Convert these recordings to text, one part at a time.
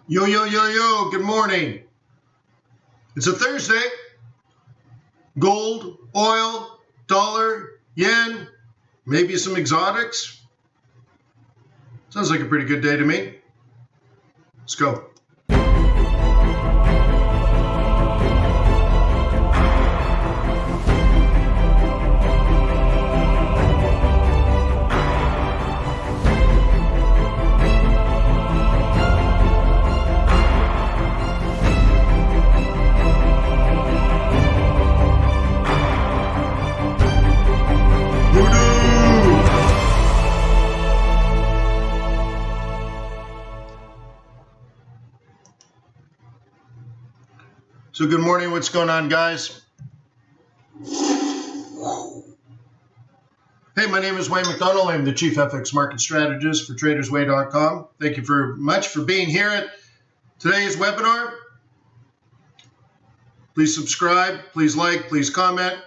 Yo, yo, yo, yo, good morning. It's a Thursday. Gold, oil, dollar, yen, maybe some exotics. Sounds like a pretty good day to me. Let's go. So good morning, what's going on, guys? Hey, my name is Wayne McDonald. I'm the Chief FX Market Strategist for TradersWay.com. Thank you very much for being here at today's webinar. Please subscribe, please like, please comment.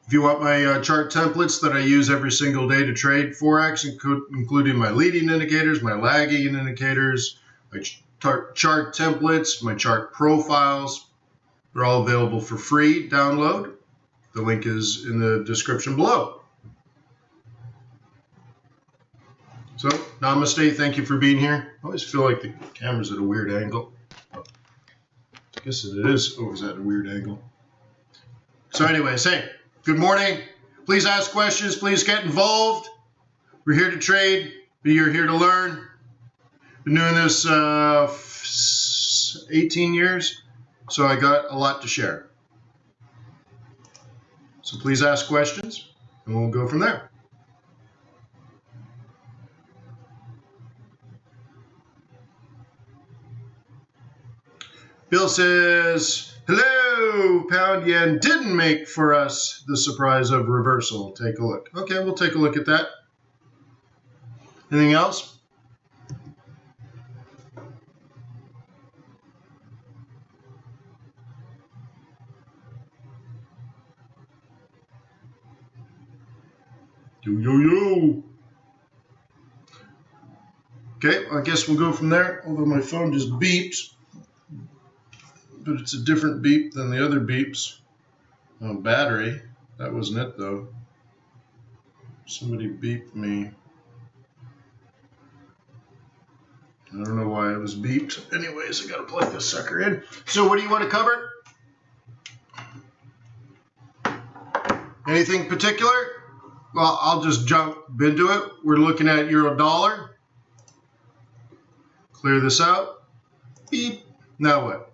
If you want my chart templates that I use every single day to trade Forex, including my leading indicators, my lagging indicators, my chart templates, my chart profiles, they're all available for free download. The link is in the description below. So, namaste, thank you for being here. I always feel like the camera's at a weird angle. I guess it is. Oh, is that a weird angle? So anyways, hey, good morning. Please ask questions. Please get involved. We're here to trade, but you're here to learn. Been doing this 18 years, so I got a lot to share. So please ask questions, and we'll go from there. Bill says, hello, pound yen didn't make for us the surprise of reversal. Take a look. Okay, we'll take a look at that. Anything else? Yo, yo, yo. Okay, I guess we'll go from there, although my phone just beeps. But it's a different beep than the other beeps. Oh, battery. That wasn't it, though. Somebody beeped me. I don't know why it was beeped. Anyways, I gotta plug this sucker in. So what do you want to cover? Anything particular? Well, I'll just jump into it. We're looking at euro dollar. Clear this out. Beep. Now what?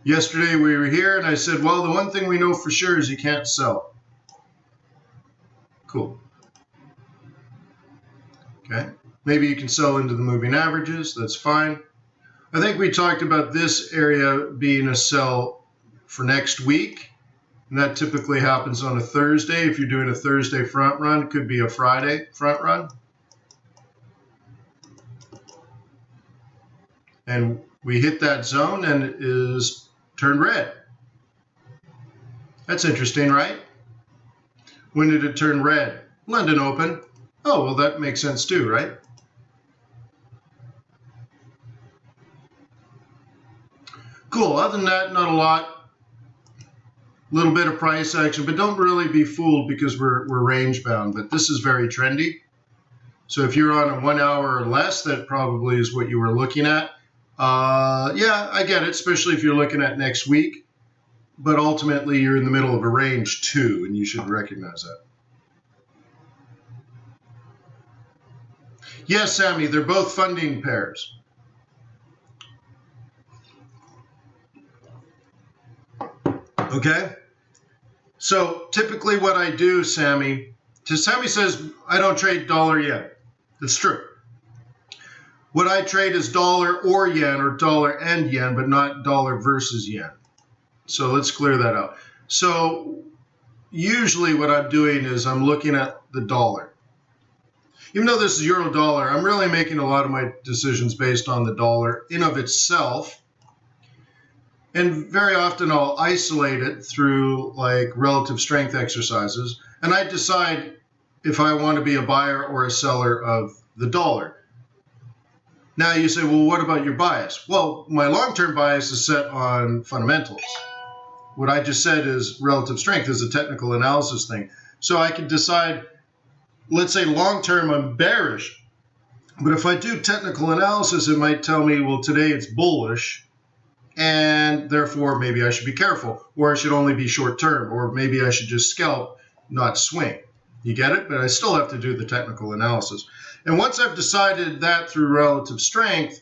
Yesterday we were here and I said, well, the one thing we know for sure is you can't sell. Cool. Okay. Maybe you can sell into the moving averages. That's fine. I think we talked about this area being a sell for next week. And that typically happens on a Thursday. If you're doing a Thursday front run, it could be a Friday front run. And we hit that zone and it is turned red. That's interesting, right? When did it turn red? London open. Oh, well, that makes sense too, right? Cool. Other than that, not a lot. Little bit of price action, but don't really be fooled because we're range bound. But this is very trendy. So if you're on a 1 hour or less, that probably is what you were looking at. Yeah, I get it, especially if you're looking at next week. But ultimately, you're in the middle of a range too, and you should recognize that. Yes, Sammy, they're both funding pairs. Okay? So typically what I do, Sammy says, I don't trade dollar yen. It's true. What I trade is dollar or yen or dollar and yen, but not dollar versus yen. So let's clear that out. So usually what I'm doing is I'm looking at the dollar. Even though this is euro dollar, I'm really making a lot of my decisions based on the dollar in of itself. And very often I'll isolate it through like relative strength exercises. And I decide if I want to be a buyer or a seller of the dollar. Now you say, well, what about your bias? Well, my long-term bias is set on fundamentals. What I just said is relative strength is a technical analysis thing. So I can decide, let's say long-term I'm bearish, but if I do technical analysis, it might tell me, well, today it's bullish, and therefore maybe I should be careful, or I should only be short-term, or maybe I should just scalp, not swing. You get it? But I still have to do the technical analysis. And once I've decided that through relative strength,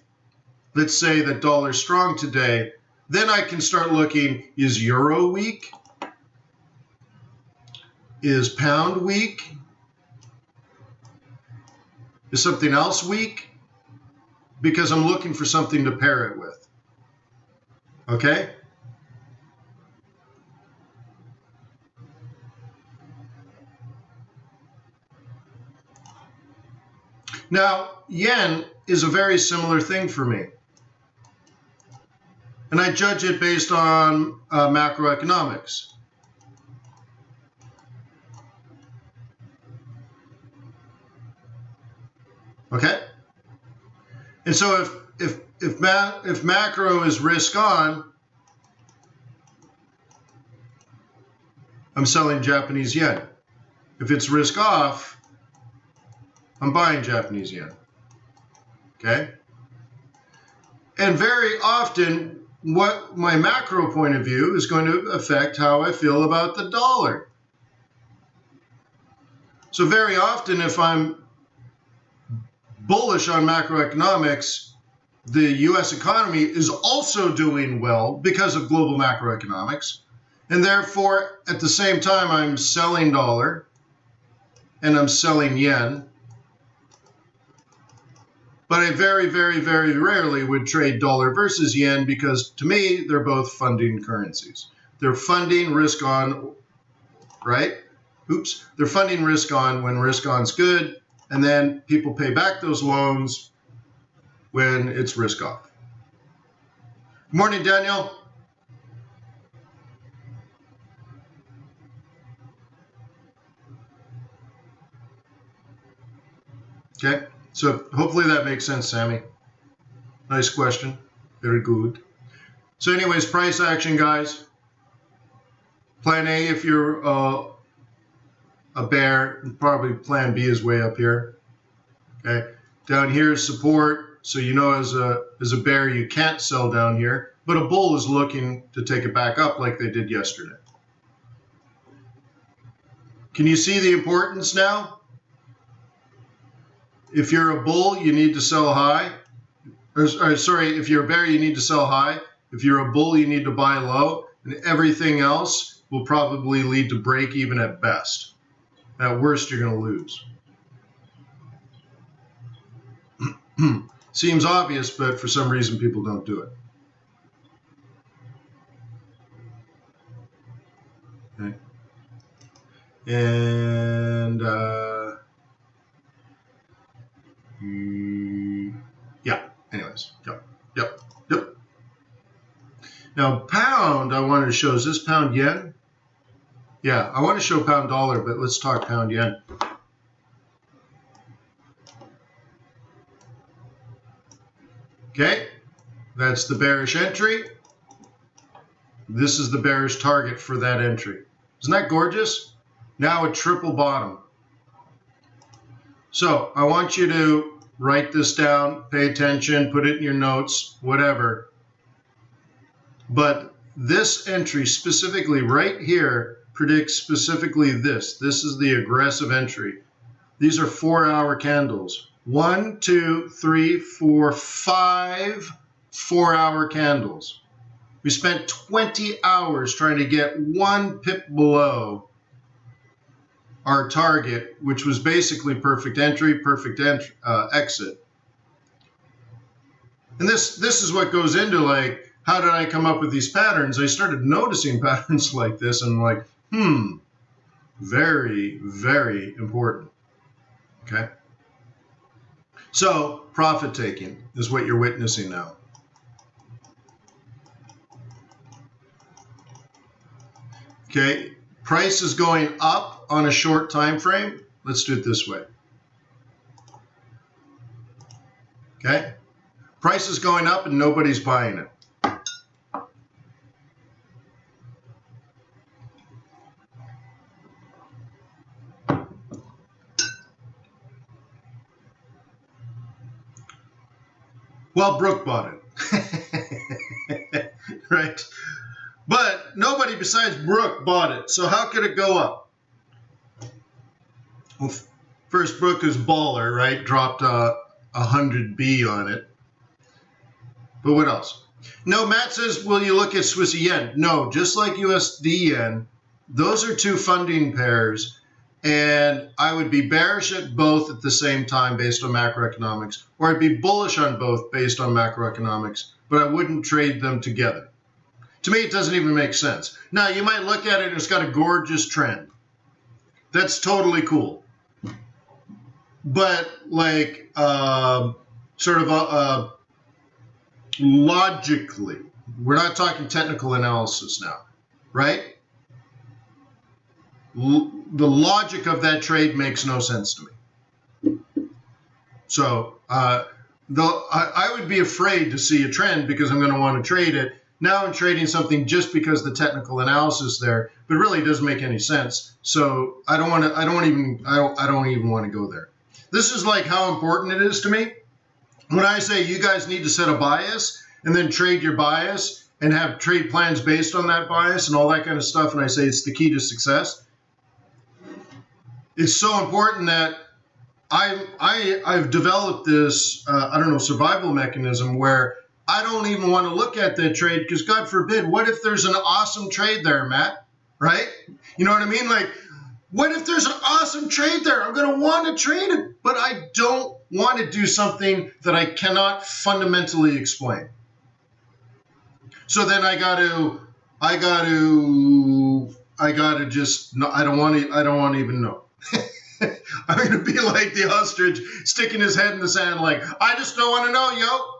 let's say that dollar's strong today, then I can start looking, is euro weak? Is pound weak? Is something else weak? Because I'm looking for something to pair it with. Okay? Now, yen is a very similar thing for me. And I judge it based on macroeconomics. Okay? And so if macro is risk on, I'm selling Japanese yen. If it's risk off, I'm buying Japanese yen. Okay? And very often, what my macro point of view is going to affect how I feel about the dollar. So very often, if I'm bullish on macroeconomics, the U.S. economy is also doing well because of global macroeconomics. And therefore, at the same time, I'm selling dollar and I'm selling yen. But I very, very, very rarely would trade dollar versus yen because to me, they're both funding currencies. They're funding risk on, right? Oops. They're funding risk on when risk on's good, and then people pay back those loans when it's risk off. Good morning, Daniel. Okay. So hopefully that makes sense, Sammy. Nice question. Very good. So anyways, price action, guys. Plan A if you're a bear, probably plan B is way up here. Okay. Down here is support. So you know as a bear you can't sell down here, but a bull is looking to take it back up like they did yesterday. Can you see the importance now? If you're a bull, you need to sell high. If you're a bear, you need to sell high. If you're a bull, you need to buy low. And everything else will probably lead to break even at best. At worst, you're going to lose. Seems obvious, but for some reason, people don't do it. Okay. And yeah, anyways, yep. Now, pound, I wanted to show, is this pound yen? Yeah, I want to show pound dollar, but let's talk pound yen. Okay, that's the bearish entry. This is the bearish target for that entry. Isn't that gorgeous? Now a triple bottom. So I want you to write this down, pay attention, put it in your notes, whatever. But this entry specifically right here predicts specifically this. This is the aggressive entry. These are 4-hour candles. 1, 2, 3, 4, 5 4-hour candles. We spent 20 hours trying to get 1 pip below our target, which was basically perfect entry, perfect exit. And this is what goes into like, how did I come up with these patterns? I started noticing patterns like this and like, very, very important. Okay. So profit taking is what you're witnessing now. Okay. Price is going up on a short time frame. Let's do it this way. Okay. Price is going up and nobody's buying it. Well, Brooke bought it. Right? But nobody besides Brooke bought it. So how could it go up? Well, first, Brooke is baller, right? Dropped 100B on it. But what else? No, Matt says, will you look at Swiss yen? No, just like USD yen, those are two funding pairs. And I would be bearish at both at the same time based on macroeconomics, or I'd be bullish on both based on macroeconomics, but I wouldn't trade them together. To me, it doesn't even make sense. Now, you might look at it and it's got a gorgeous trend. That's totally cool. But like logically, we're not talking technical analysis now, right? The logic of that trade makes no sense to me. So though I would be afraid to see a trend because I'm going to want to trade it. Now I'm trading something just because the technical analysis there, but it really doesn't make any sense. So I don't even want to go there. This is like how important it is to me. When I say you guys need to set a bias and then trade your bias and have trade plans based on that bias and all that kind of stuff, and I say it's the key to success, it's so important that I've developed this, survival mechanism where I don't even want to look at that trade because God forbid, what if there's an awesome trade there, Matt, right? You know what I mean? Like, what if there's an awesome trade there? I'm going to want to trade it, but I don't want to do something that I cannot fundamentally explain. So then I got to just, no, I don't want to even know. I'm going to be like the ostrich sticking his head in the sand like, I just don't want to know, yo.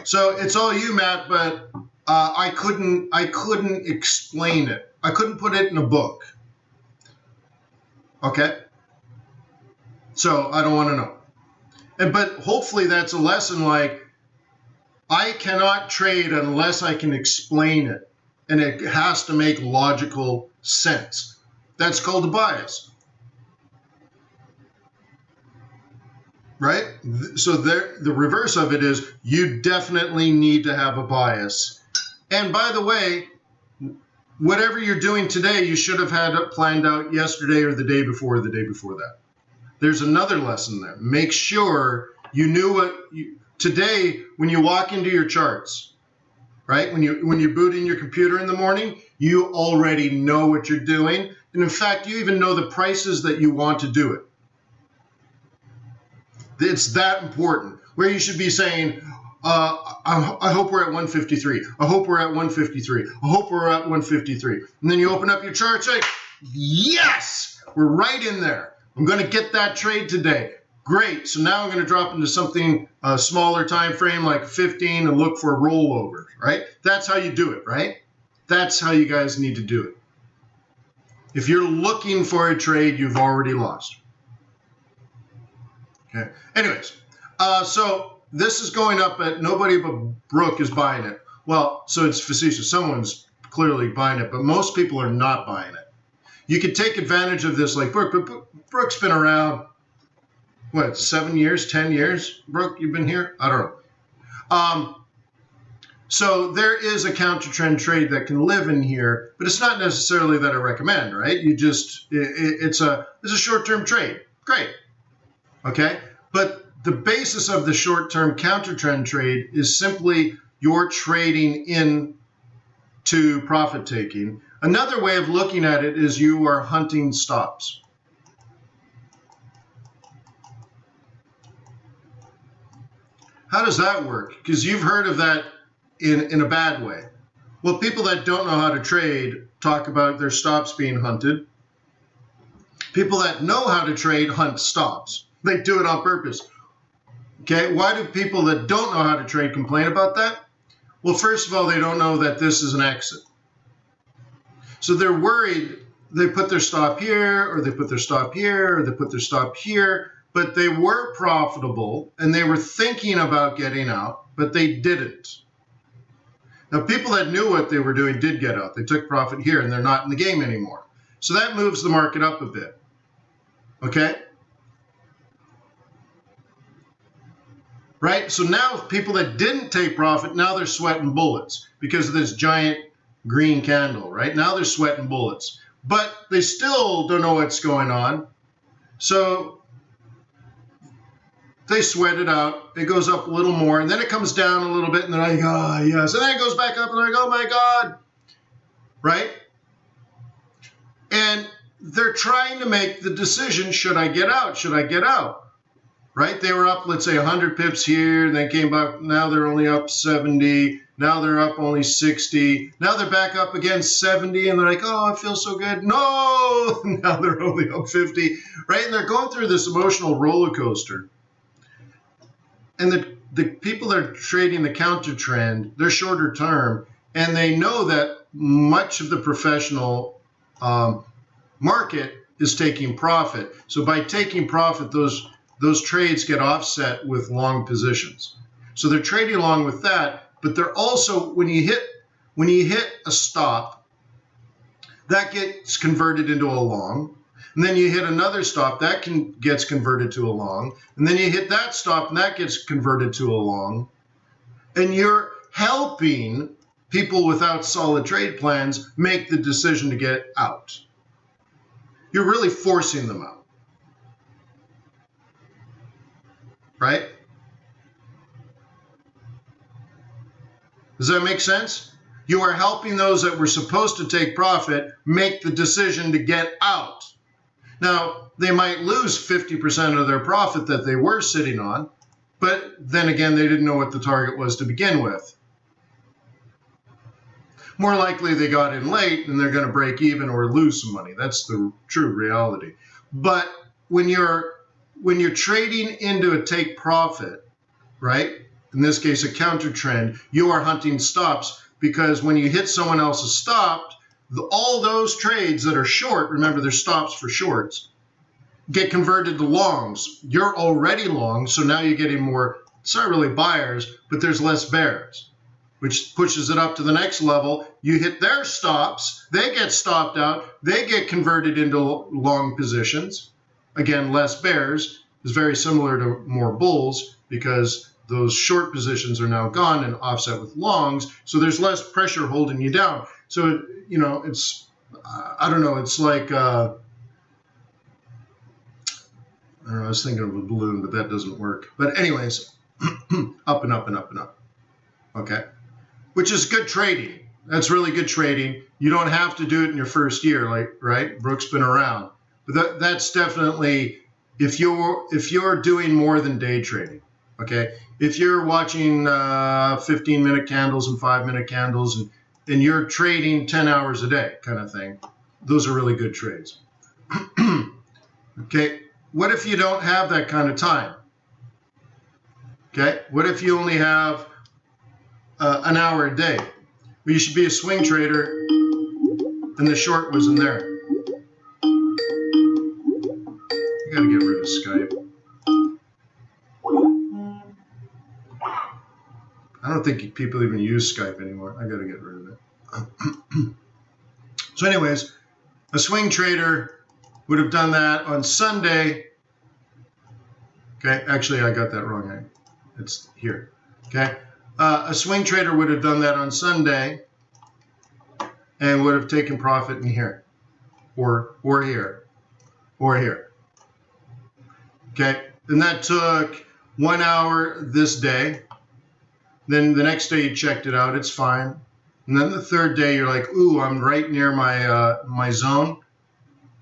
So it's all you, Matt, but I couldn't explain it. I couldn't put it in a book. Okay? So I don't want to know. But hopefully that's a lesson like, I cannot trade unless I can explain it. And it has to make logical sense. That's called a bias. Right? So the reverse of it is you definitely need to have a bias. And by the way, whatever you're doing today, you should have had it planned out yesterday or the day before that. There's another lesson there. Make sure you knew today when you walk into your charts, right? When you boot in your computer in the morning, you already know what you're doing. And in fact, you even know the prices that you want to do it. It's that important. Where you should be saying, I hope we're at 153. I hope we're at 153. I hope we're at 153. And then you open up your chart, say, yes, we're right in there. I'm going to get that trade today. Great. So now I'm going to drop into something smaller time frame like 15 and look for a rollover, right? That's how you do it, right? That's how you guys need to do it. If you're looking for a trade, you've already lost. Okay. Anyways, so this is going up at nobody but Brooke is buying it. Well, so it's facetious. Someone's clearly buying it, but most people are not buying it. You could take advantage of this like Brooke, but Brooke's been around, what, 7 years, 10 years? Brooke, you've been here? I don't know. So there is a counter trend trade that can live in here, but it's not necessarily that I recommend, right? It's a short-term trade. Great. Okay, but the basis of the short-term counter-trend trade is simply you're trading into profit-taking. Another way of looking at it is you are hunting stops. How does that work? Because you've heard of that in a bad way. Well, people that don't know how to trade talk about their stops being hunted. People that know how to trade hunt stops. They do it on purpose. Okay, why do people that don't know how to trade complain about that? Well, first of all, they don't know that this is an exit. So they're worried they put their stop here, or they put their stop here, or they put their stop here, but they were profitable and they were thinking about getting out. but they didn't. Now, people that knew what they were doing did get out. They took profit here, and they're not in the game anymore. So that moves the market up a bit. Okay? Right? So now people that didn't take profit, now they're sweating bullets because of this giant green candle, right? Now they're sweating bullets. But they still don't know what's going on. So they sweat it out. It goes up a little more, and then it comes down a little bit, and they're like, oh, yes. And then it goes back up, and they're like, oh, my God. Right? And they're trying to make the decision, should I get out? Should I get out? Right? They were up, let's say, 100 pips here, then came back. Now they're only up 70. Now they're up only 60. Now they're back up again 70, and they're like, oh, I feel so good. No! Now they're only up 50. Right? And they're going through this emotional roller coaster. And the people that are trading the counter trend, they're shorter term, and they know that much of the professional market is taking profit. So by taking profit, those trades get offset with long positions. So they're trading along with that, but they're also, when you hit a stop, that gets converted into a long. And then you hit another stop, that gets converted to a long. And then you hit that stop, and that gets converted to a long. And you're helping people without solid trade plans make the decision to get out. You're really forcing them out. Right? Does that make sense? You are helping those that were supposed to take profit make the decision to get out. Now, they might lose 50% of their profit that they were sitting on, but then again, they didn't know what the target was to begin with. More likely they got in late and they're going to break even or lose some money. That's the true reality. But when you're trading into a take profit, right? In this case, a counter trend, you are hunting stops, because when you hit someone else's stop, all those trades that are short, remember they're stops for shorts, get converted to longs. You're already long, so now you're getting more, it's not really buyers, but there's less bears, which pushes it up to the next level. You hit their stops, they get stopped out, they get converted into long positions. Again, less bears is very similar to more bulls, because those short positions are now gone and offset with longs, so there's less pressure holding you down. So, you know, it's, I don't know, it's like, I don't know, I was thinking of a balloon, but that doesn't work. But anyways, up and up and up and up, okay? Which is good trading. That's really good trading. You don't have to do it in your first year, like, right? Brooke's been around. But that's definitely, if you're doing more than day trading, okay? If you're watching 15-minute candles and 5-minute candles and you're trading 10 hours a day kind of thing, those are really good trades. Okay, what if you don't have that kind of time? Okay, what if you only have an hour a day? Well, you should be a swing trader, and the short was in there. I gotta get rid of Skype. I don't think people even use Skype anymore. I gotta get rid of it. So anyways, a swing trader would have done that on Sunday. Okay, actually I got that wrong. It's here. Okay, a swing trader would have done that on Sunday and would have taken profit in here, or here, or here. Okay, and that took 1 hour this day. Then the next day you checked it out, it's fine. And then the third day you're like, ooh, I'm right near my my zone.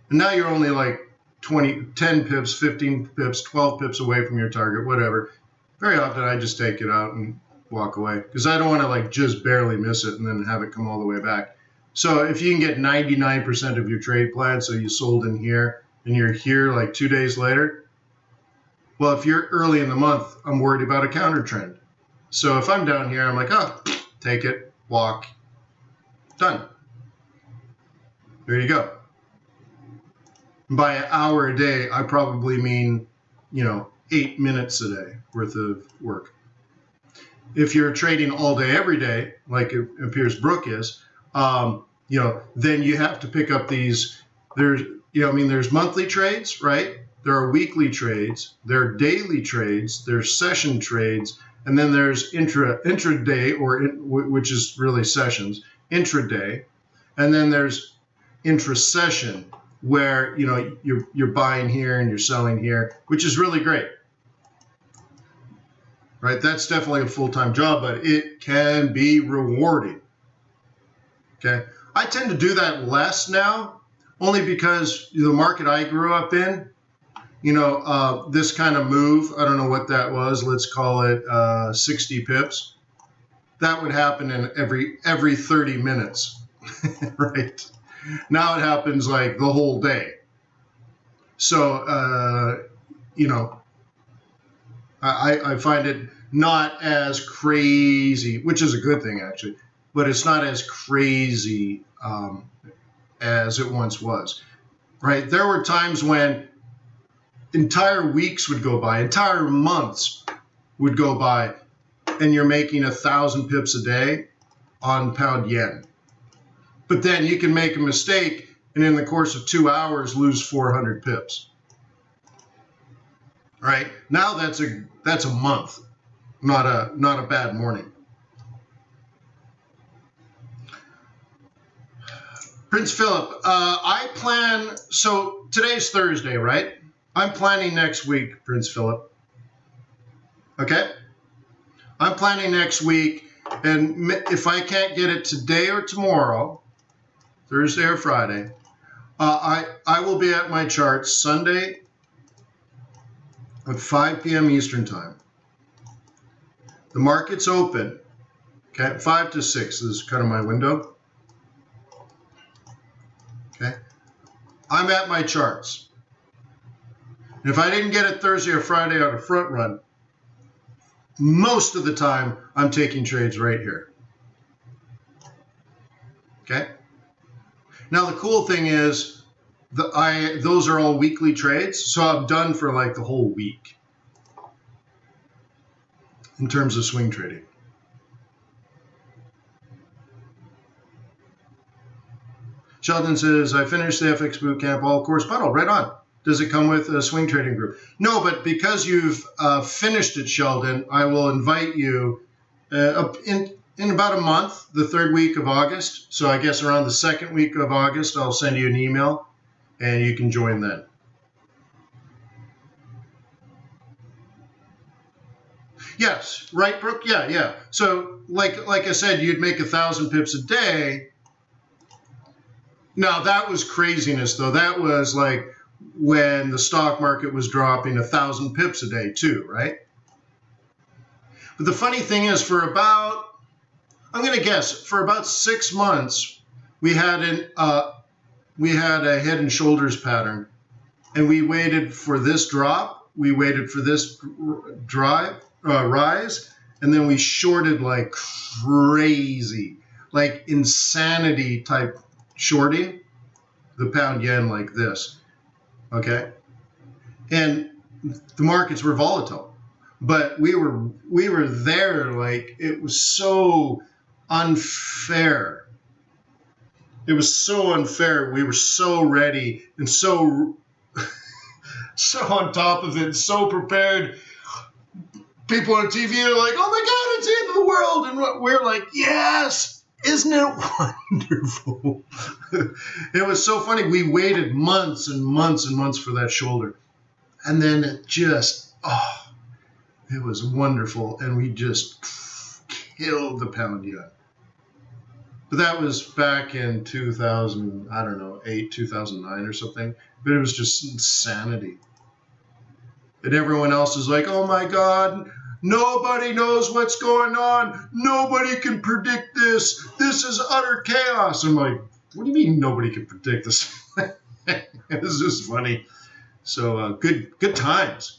And now you're only like 10 pips, 15 pips, 12 pips away from your target, whatever. Very often I just take it out and walk away, because I don't want to like just barely miss it and then have it come all the way back. So if you can get 99% of your trade plan, so you sold in here and you're here like 2 days later, well, if you're early in the month, I'm worried about a counter trend. So if I'm down here, I'm like, oh, take it, walk, done. There you go. By an hour a day, I probably mean, 8 minutes a day worth of work. if you're trading all day, every day, like it appears Brooke is, then you have to pick up these. There's monthly trades, right? There are weekly trades, there are daily trades, there's session trades, and then there's intraday, which is really sessions, intraday, and then there's intra-session, where you're buying here and you're selling here, which is really great. Right, that's definitely a full-time job, but it can be rewarding. Okay, I tend to do that less now, only because the market I grew up in, this kind of move, I don't know what that was, let's call it 60 pips. That would happen in every 30 minutes, right? Now it happens like the whole day. So, I find it not as crazy, which is a good thing actually, but it's not as crazy as it once was, right? There were times when entire weeks would go by, entire months would go by, and you're making 1,000 pips a day on pound yen. But then you can make a mistake and in the course of 2 hours lose 400 pips. Right? Now that's a month, not a bad morning. Prince Philip, so today's Thursday, right? I'm planning next week, Prince Philip. Okay? I'm planning next week, and if I can't get it today or tomorrow, Thursday or Friday, I will be at my charts Sunday at 5 p.m. Eastern Time. The market's open, okay, 5 to 6 is kind of my window. Okay, I'm at my charts. And if I didn't get it Thursday or Friday on a front run, most of the time I'm taking trades right here. Okay. Now the cool thing is, those are all weekly trades, so I'm done for like the whole week in terms of swing trading. Sheldon says, I finished the FX Bootcamp all course bundle. Right on. Does it come with a swing trading group? No, but because you've finished it, Sheldon, I will invite you in about a month, the 3rd week of August. So I guess around the 2nd week of August, I'll send you an email and you can join then. Yes, right, Brooke? Yeah. So like I said, you'd make 1,000 pips a day. Now that was craziness though. That was like when the stock market was dropping 1,000 pips a day too, right? But the funny thing is, for about 6 months, we had a head and shoulders pattern, and we waited for this drop, we waited for this rise, and then we shorted like crazy, like insanity type shorting the pound yen like this. Okay, and the markets were volatile, but we were there, like it was so unfair. It was so unfair. We were so ready and so on top of it, so prepared. People on TV are like, "Oh my God, it's the end of the world," and we're like, "Yes, isn't it wonderful?" It was so funny. We waited months and months and months for that shoulder, and then it just, it was wonderful, and we just killed the pound yen. But that was back in 2008, 2009 or something. But it was just insanity. And everyone else is like, "Oh my God, nobody knows what's going on. Nobody can predict this. This is utter chaos." I'm like, what do you mean nobody can predict this? It was just funny. So good times.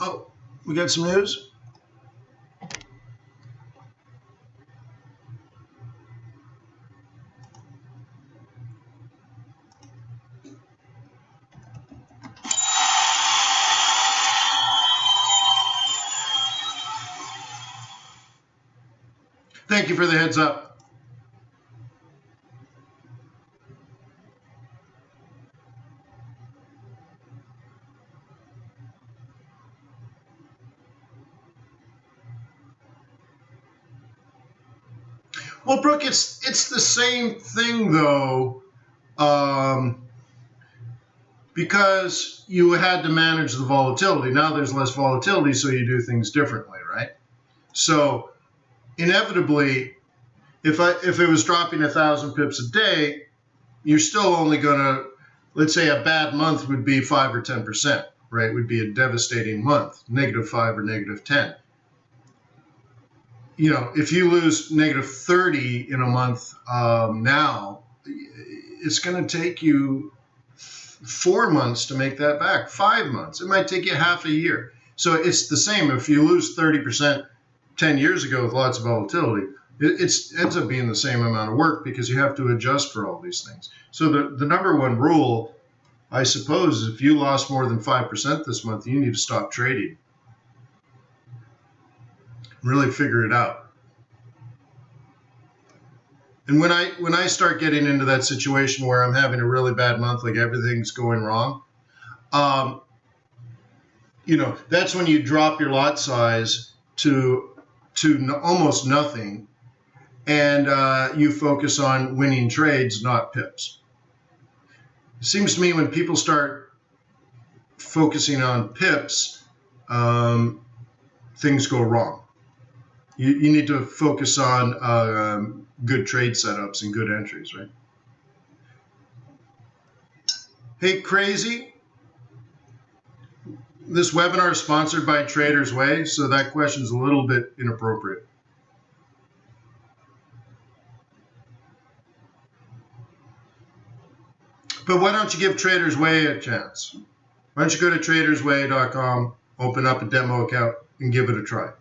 Oh, we got some news? Thank you for the heads up. Well, Brooke, it's the same thing though, because you had to manage the volatility. Now there's less volatility, so you do things differently, right? So inevitably, if it was dropping 1,000 pips a day, you're still only gonna, let's say a bad month would be 5 or 10%, right? Would be a devastating month, -5 or -10. You know, if you lose -30 in a month now, it's going to take you 4 months to make that back, 5 months. It might take you half a year. So it's the same. If you lose 30% 10 years ago with lots of volatility, it ends up being the same amount of work because you have to adjust for all these things. So the number one rule, I suppose, is if you lost more than 5% this month, you need to stop trading. Really figure it out. And when I start getting into that situation where I'm having a really bad month, like everything's going wrong, you know, that's when you drop your lot size to almost nothing, and you focus on winning trades, not pips. It seems to me when people start focusing on pips, things go wrong. You need to focus on good trade setups and good entries, right? Hey, Crazy, this webinar is sponsored by Trader's Way, so that question's a little bit inappropriate. But why don't you give Trader's Way a chance? Why don't you go to tradersway.com, open up a demo account, and give it a try.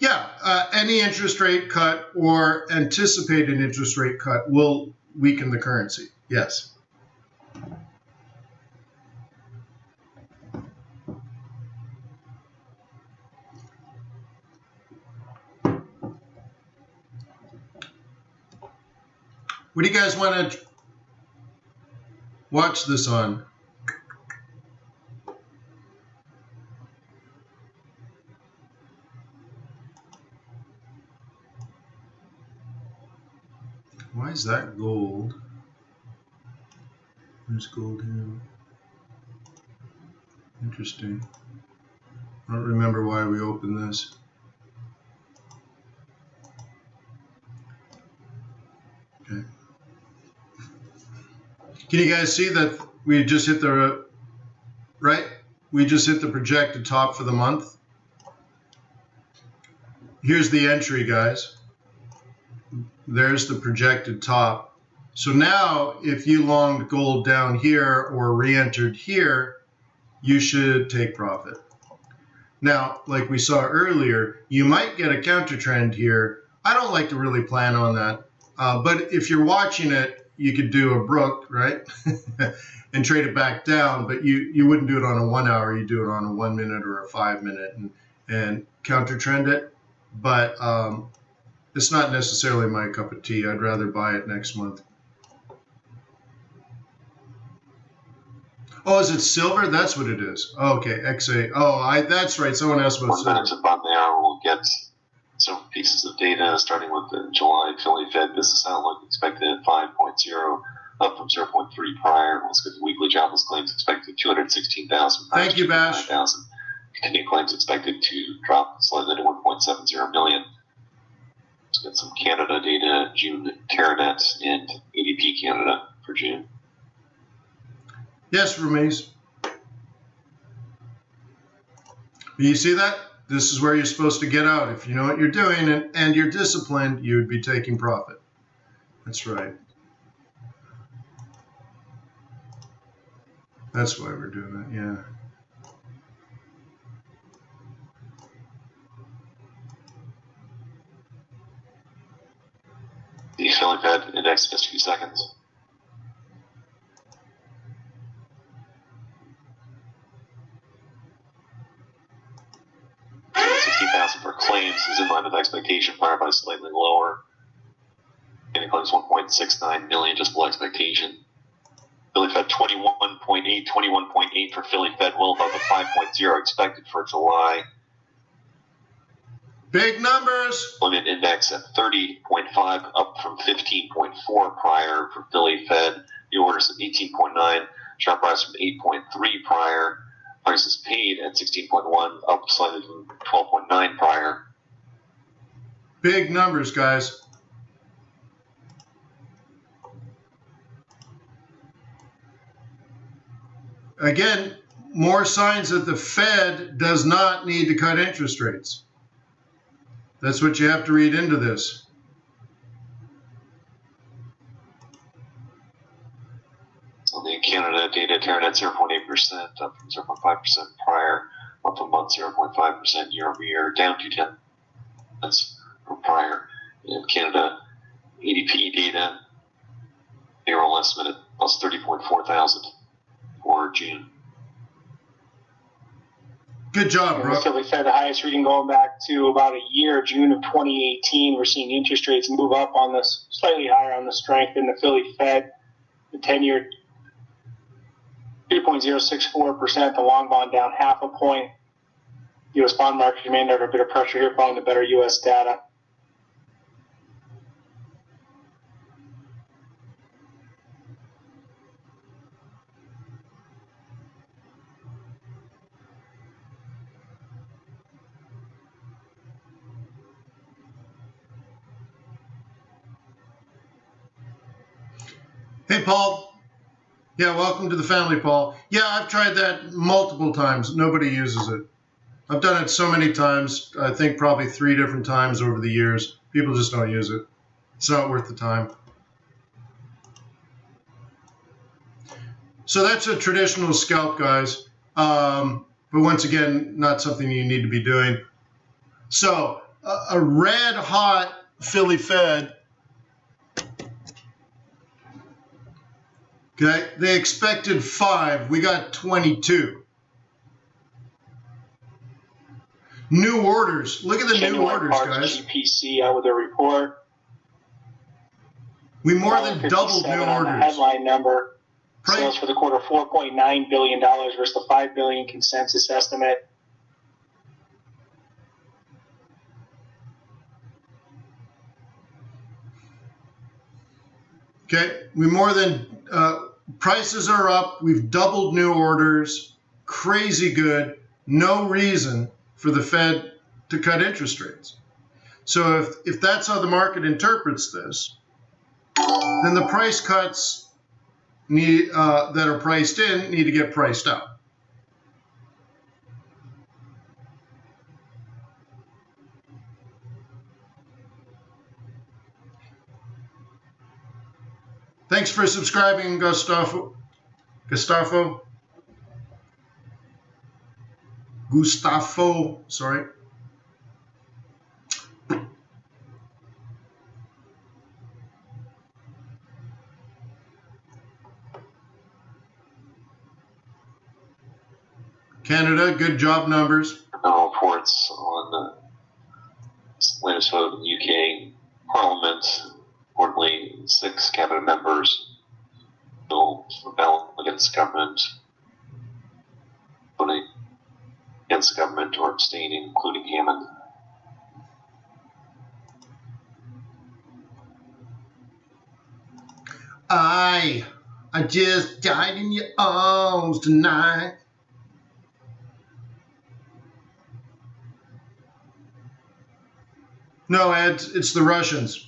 Yeah, any interest rate cut or anticipated interest rate cut will weaken the currency. Yes. What do you guys want to watch this on? Why is that gold? There's gold here. Interesting. I don't remember why we opened this. Okay. Can you guys see that we just hit the, right? We just hit the projected top for the month. Here's the entry, guys. There's the projected top. So now if you longed gold down here or re-entered here, you should take profit. Now, like we saw earlier, you might get a counter trend here. I don't like to really plan on that. But if you're watching it, you could do a Brook, right? And trade it back down, but you wouldn't do it on a 1 hour, you do it on a 1 minute or a 5 minute and counter trend it. But it's not necessarily my cup of tea. I'd rather buy it next month. Oh, is it silver? That's what it is. Oh, okay, XA. Oh, that's right. Someone asked about silver. 1 minute above there, we'll get several pieces of data, starting with the July Philly Fed business outlook expected at 5.0, up from 0.3 prior. Let's get the weekly jobless claims expected 216,000. Thank you, Bash. Continued claims expected to drop slightly to 1.70 million. Let's get some Canada data, June Terranet and ADP Canada for June. Yes, Ramesh. You see that? This is where you're supposed to get out. If you know what you're doing and you're disciplined, you would be taking profit. That's right. That's why we're doing that, yeah. The Philly Fed index in just a few seconds. forecasted for claims is in line with expectation, prior by slightly lower. Pending claims 1.69 million, just below expectation. Philly Fed 21.8 for Philly Fed, well above the 5.0 expected for July. Big numbers. Limit index at 30.5, up from 15.4 prior for Philly Fed. New orders at 18.9, sharp rise from 8.3 prior. Prices paid at 16.1, up slightly from 12.9 prior. Big numbers, guys. Again, more signs that the Fed does not need to cut interest rates. That's what you have to read into this. On the Canada data, Terran at 0.8%, up from 0.5% prior. Month-to-month 0.5% year-over-year, down 0.2 from prior. In Canada, ADP data, payroll estimate at plus 30.4 thousand for June. Good job, bro. Philly Fed, the highest reading going back to about a year, June of 2018. We're seeing interest rates move up on this, slightly higher on the strength in the Philly Fed. The 10-year 3.064%, the long bond down half a point. U.S. bond market remained under a bit of pressure here following the better U.S. data. Hey, Paul. Yeah, welcome to the family, Paul. Yeah, I've tried that multiple times. Nobody uses it. I've done it so many times. I think probably 3 different times over the years. People just don't use it. It's not worth the time. So that's a traditional scalp, guys. But once again, not something you need to be doing. So a red hot Philly Fed. Okay, they expected 5. We got 22. New orders. Look at the new orders, guys. GPC out with a report. We more than doubled new orders. Headline number. Sales for the quarter $4.9 billion versus the $5 billion consensus estimate. Okay, we more than prices are up. We've doubled new orders. Crazy good. No reason for the Fed to cut interest rates. So if that's how the market interprets this, then the price cuts that are priced in need to get priced out. Thanks for subscribing, Gustavo, sorry. Canada, good job numbers. Reports on the latest vote in the UK Parliament. Importantly, 6 cabinet members will rebel against the government, voting against the government or abstaining, including Hammond. I just died in your arms tonight. No, Ed, it's the Russians.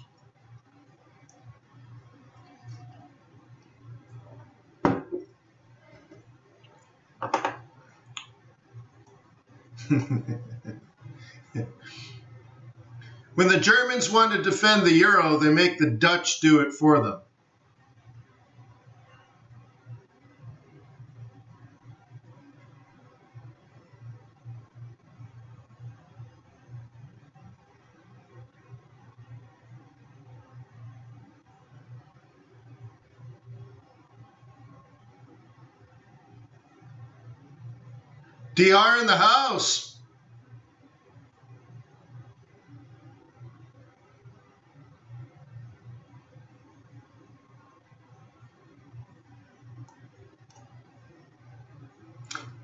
When the Germans want to defend the euro, they make the Dutch do it for them. DR in the house.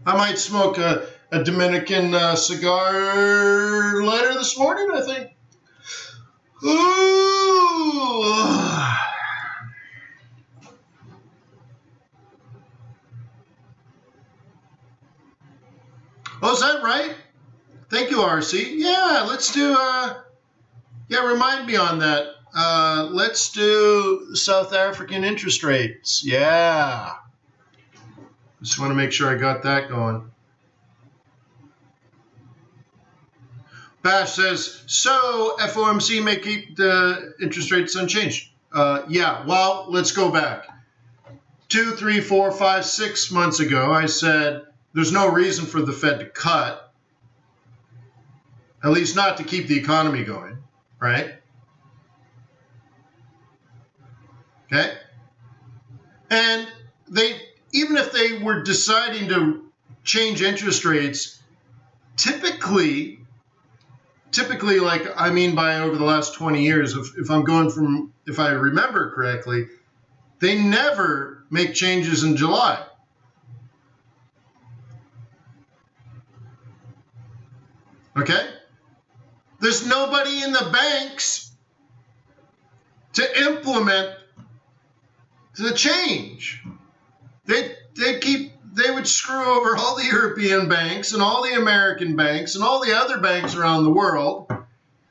I might smoke a Dominican cigar later this morning, I think. Ooh. Oh, is that right? Thank you, RC. Yeah, let's do, remind me on that. Let's do South African interest rates. Yeah. Just want to make sure I got that going. Bash says, so FOMC may keep the interest rates unchanged. Yeah, well, let's go back. 2, 3, 4, 5, 6 months ago, I said there's no reason for the Fed to cut, at least not to keep the economy going, right? Okay? And even if they were deciding to change interest rates, typically, like, I mean, by over the last 20 years, if I'm going from, if I remember correctly, they never make changes in July. Okay? There's nobody in the banks to implement the change. They would screw over all the European banks and all the American banks and all the other banks around the world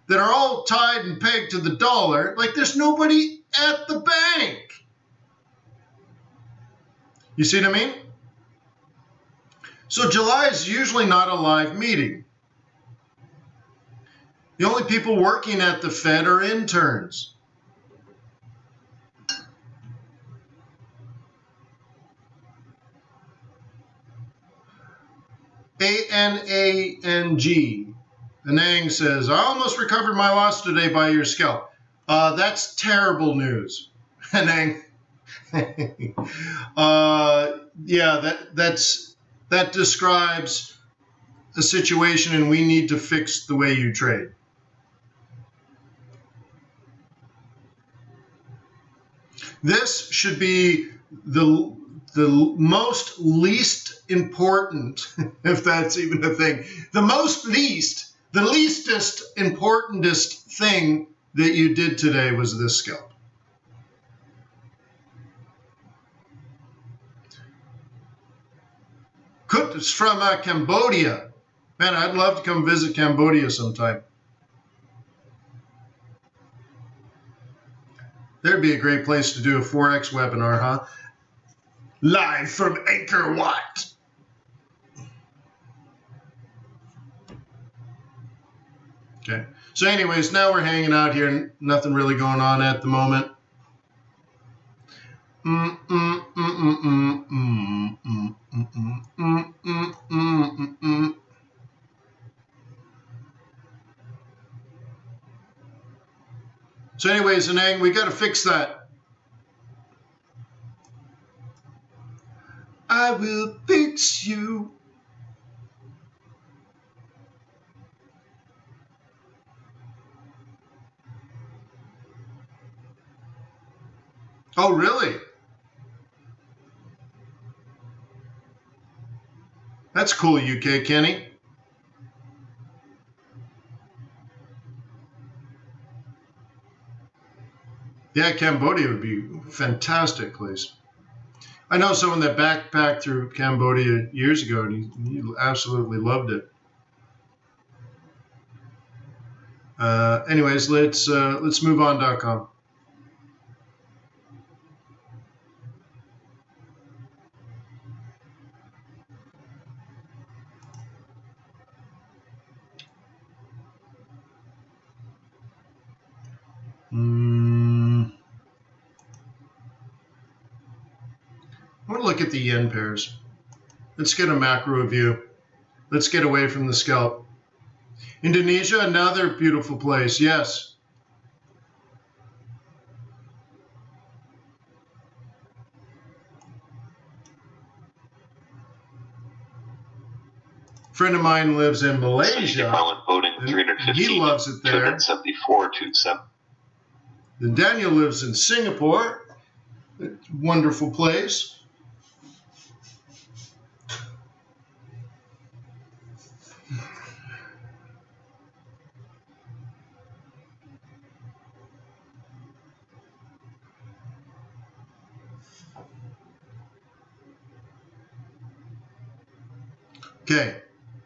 that are all tied and pegged to the dollar. Like, there's nobody at the bank. You see what I mean? So July is usually not a live meeting. The only people working at the Fed are interns. ANANG. Anang says, I almost recovered my loss today by your scalp. That's terrible news. Anang. Yeah, that describes a situation, and we need to fix the way you trade. This should be the most least important, if that's even a thing, the leastest importantest thing that you did today was this scalp. It's from Cambodia. Man, I'd love to come visit Cambodia sometime. There'd be a great place to do a Forex webinar, huh? Live from Angkor Wat. Okay. So anyways, now we're hanging out here. Nothing really going on at the moment. So anyways, Anang, we got to fix that. I will fix you. Oh, really? That's cool, UK Kenny. Yeah, Cambodia would be a fantastic place. I know someone that backpacked through Cambodia years ago, and he absolutely loved it. Anyways, let's move on.com. I want to look at the yen pairs. Let's get a macro view. Let's get away from the scalp. Indonesia, another beautiful place. Yes. A friend of mine lives in Malaysia. He loves it there. 7427. Then Daniel lives in Singapore. Wonderful place. Okay,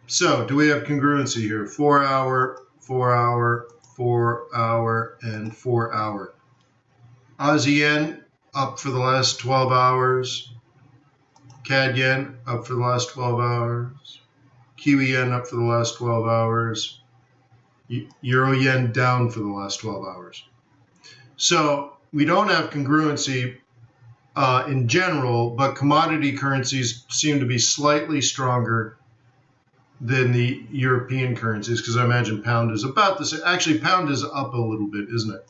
so do we have congruency here? 4 hour, 4 hour, 4 hour, and 4 hour. Aussie yen up for the last 12 hours. CAD yen up for the last 12 hours. Kiwi yen up for the last 12 hours. Euro yen down for the last 12 hours. So we don't have congruency in general, but commodity currencies seem to be slightly stronger than the European currencies, because I imagine pound is about the same. Actually, pound is up a little bit, isn't it?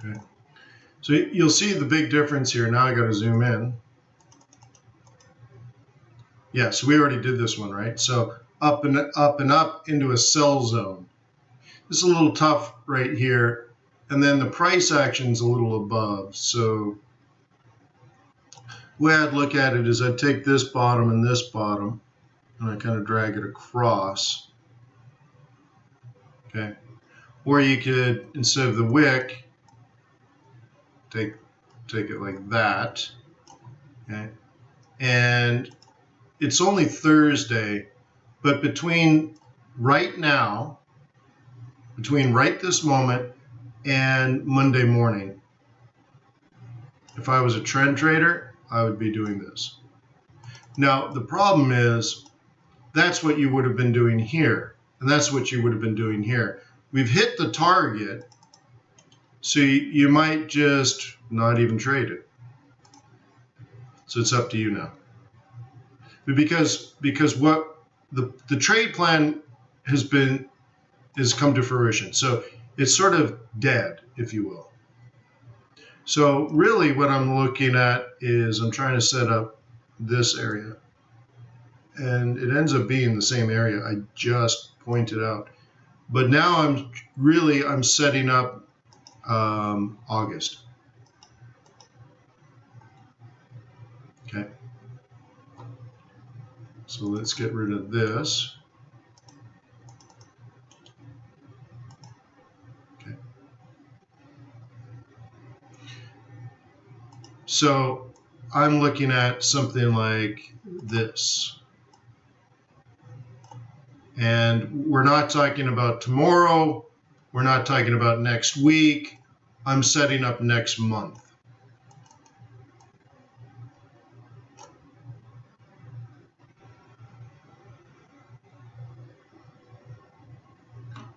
Okay. So you'll see the big difference here. Now I got to zoom in. Yeah, so we already did this one, right? So up and up and up into a sell zone. This is a little tough right here. And then the price action's a little above. So the way I'd look at it is I'd take this bottom and I kind of drag it across. Okay. Or you could, instead of the wick, take it like that. Okay. And it's only Thursday, but between right this moment and Monday morning, if I was a trend trader, I would be doing this. Now, the problem is that's what you would have been doing here, and that's what you would have been doing here. We've hit the target, so you might just not even trade it. So it's up to you now. But because what the trade plan has come to fruition. So it's sort of dead, if you will. So really what I'm looking at is I'm trying to set up this area. And it ends up being the same area I just pointed out. But now I'm setting up August. Okay. So let's get rid of this. Okay. So I'm looking at something like this. And we're not talking about tomorrow. We're not talking about next week. I'm setting up next month.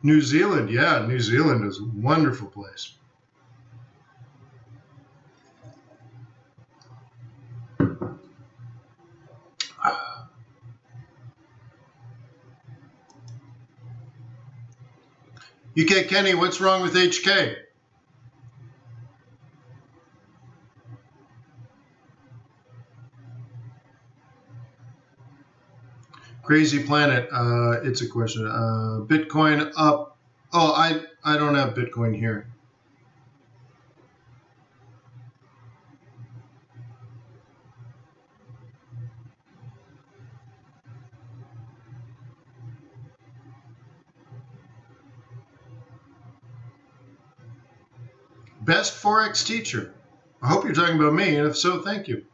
New Zealand, yeah, New Zealand is a wonderful place. UK Kenny, what's wrong with HK? Crazy Planet, it's a question. Bitcoin up. Oh, I don't have Bitcoin here. Best Forex teacher. I hope you're talking about me, and if so, thank you.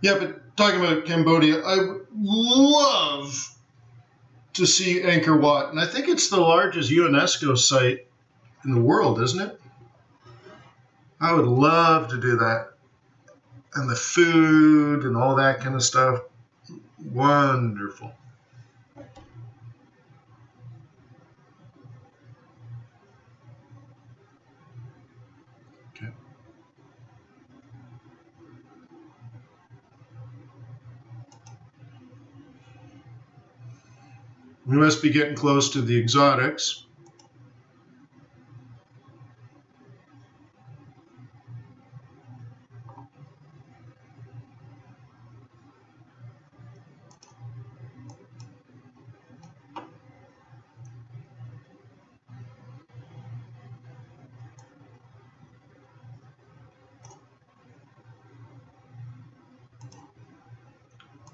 Yeah, but talking about Cambodia, I would love to see Angkor Wat, and I think it's the largest UNESCO site in the world, isn't it? I would love to do that. And the food and all that kind of stuff. Wonderful. Okay. We must be getting close to the exotics.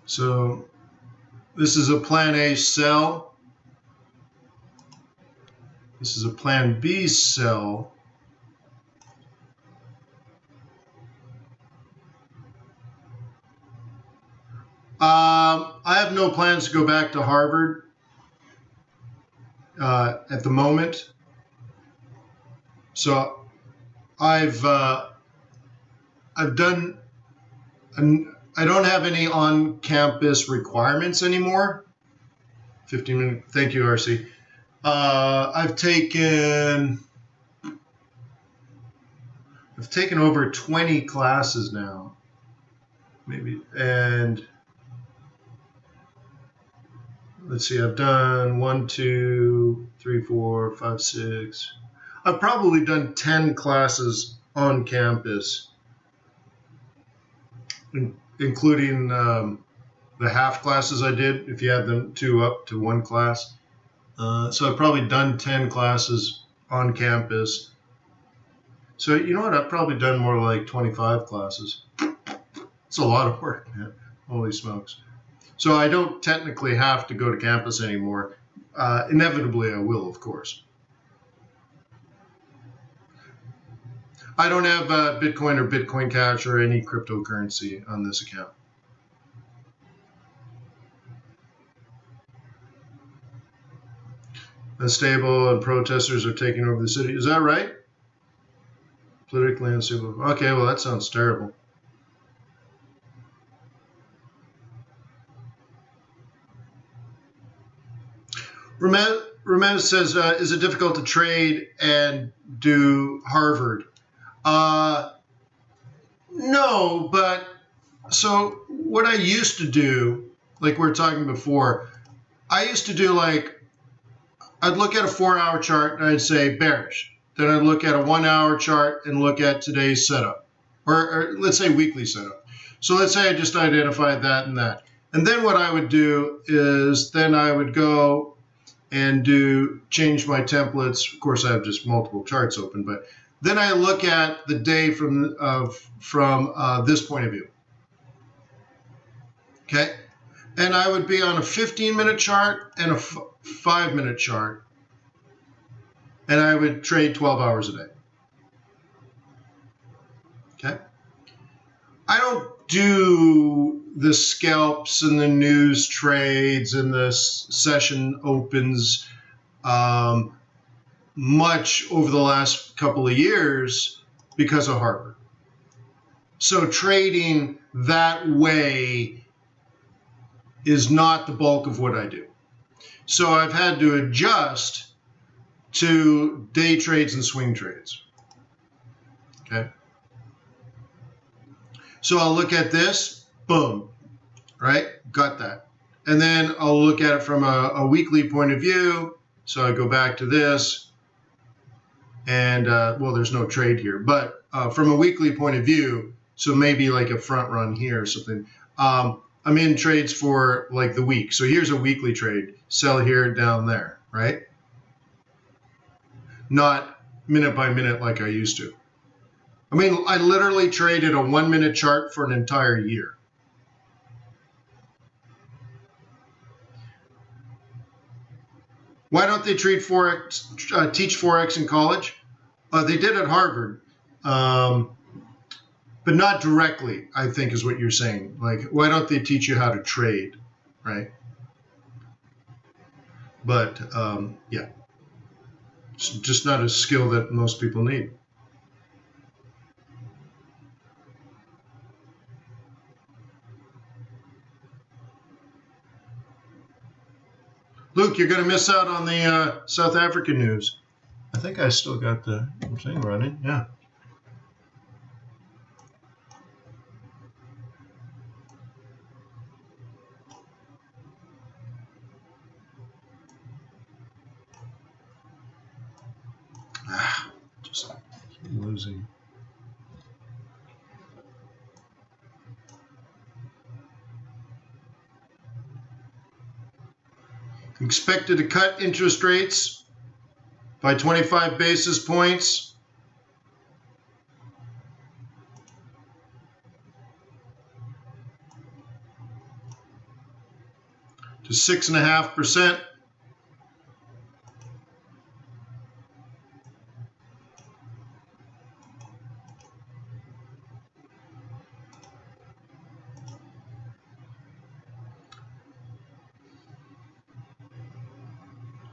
So this is a plan A sell. This is a plan B sell. I have no plans to go back to Harvard at the moment. So I've done, I don't have any on-campus requirements anymore. 15 minutes. Thank you, RC. I've taken over 20 classes now, maybe, and let's see, I've done 1, 2, 3, 4, 5, 6. I've probably done 10 classes on campus, including the half classes I did, if you add them two up to one class. So I've probably done 10 classes on campus. So you know what? I've probably done more like 25 classes. It's a lot of work, man. Holy smokes. So I don't technically have to go to campus anymore. Inevitably, I will, of course. I don't have Bitcoin or Bitcoin Cash or any cryptocurrency on this account. Unstable and protesters are taking over the city. Is that right? Politically unstable. Okay, well, that sounds terrible. Ramez says, is it difficult to trade and do Harvard? No, but so what I used to do, like we were talking before, I used to do I'd look at a 4-hour chart and I'd say bearish. Then I'd look at a 1-hour chart and look at today's setup, or let's say weekly setup. So let's say I just identified that and that. And then what I would do is then I would go and change my templates. Of course, I have just multiple charts open, but then I look at the day from this point of view. Okay, and I would be on a 15-minute chart and a 5-minute chart, and I would trade 12 hours a day. Okay, I don't do the scalps and the news trades and the session opens much over the last couple of years because of Harvard. So trading that way is not the bulk of what I do. So I've had to adjust to day trades and swing trades. Okay. So I'll look at this, boom, right? Got that. And then I'll look at it from a weekly point of view. So I go back to this. And, well, there's no trade here. But from a weekly point of view, so maybe like a front run here or something, I'm in trades for like the week. So here's a weekly trade. Sell here, down there, right? Not minute by minute like I used to. I mean, I literally traded a 1-minute chart for an entire year. Why don't they teach Forex in college? They did at Harvard, but not directly, I think is what you're saying. Like, why don't they teach you how to trade, right? But, yeah, it's just not a skill that most people need. Luke, you're going to miss out on the South African news. I think I still got the thing running. Yeah. Just losing. Expected to cut interest rates by 25 basis points. To 6.5%.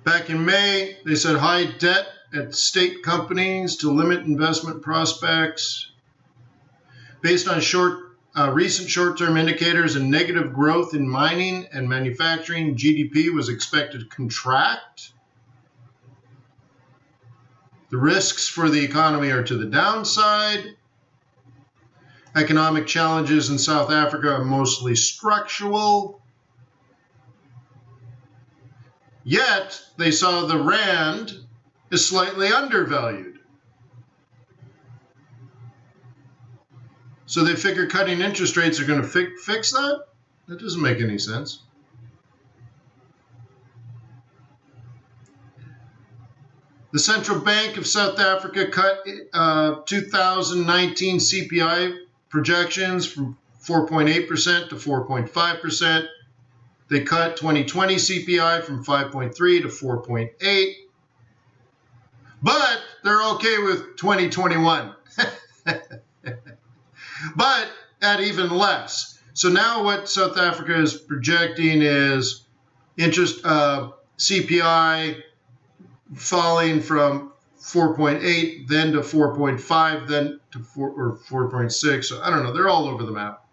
Back in May, they said high debt at state companies to limit investment prospects. Based on recent short-term indicators and negative growth in mining and manufacturing, GDP was expected to contract. The risks for the economy are to the downside. Economic challenges in South Africa are mostly structural. Yet, they saw the rand is slightly undervalued. So they figure cutting interest rates are going to fix that? That doesn't make any sense. The Central Bank of South Africa cut 2019 CPI projections from 4.8% to 4.5%. They cut 2020 CPI from 5.3 to 4.8. But they're okay with 2021. But at even less. So now what South Africa is projecting is interest CPI falling from 4.8, then to 4.5, then to 4.6. So I don't know. They're all over the map.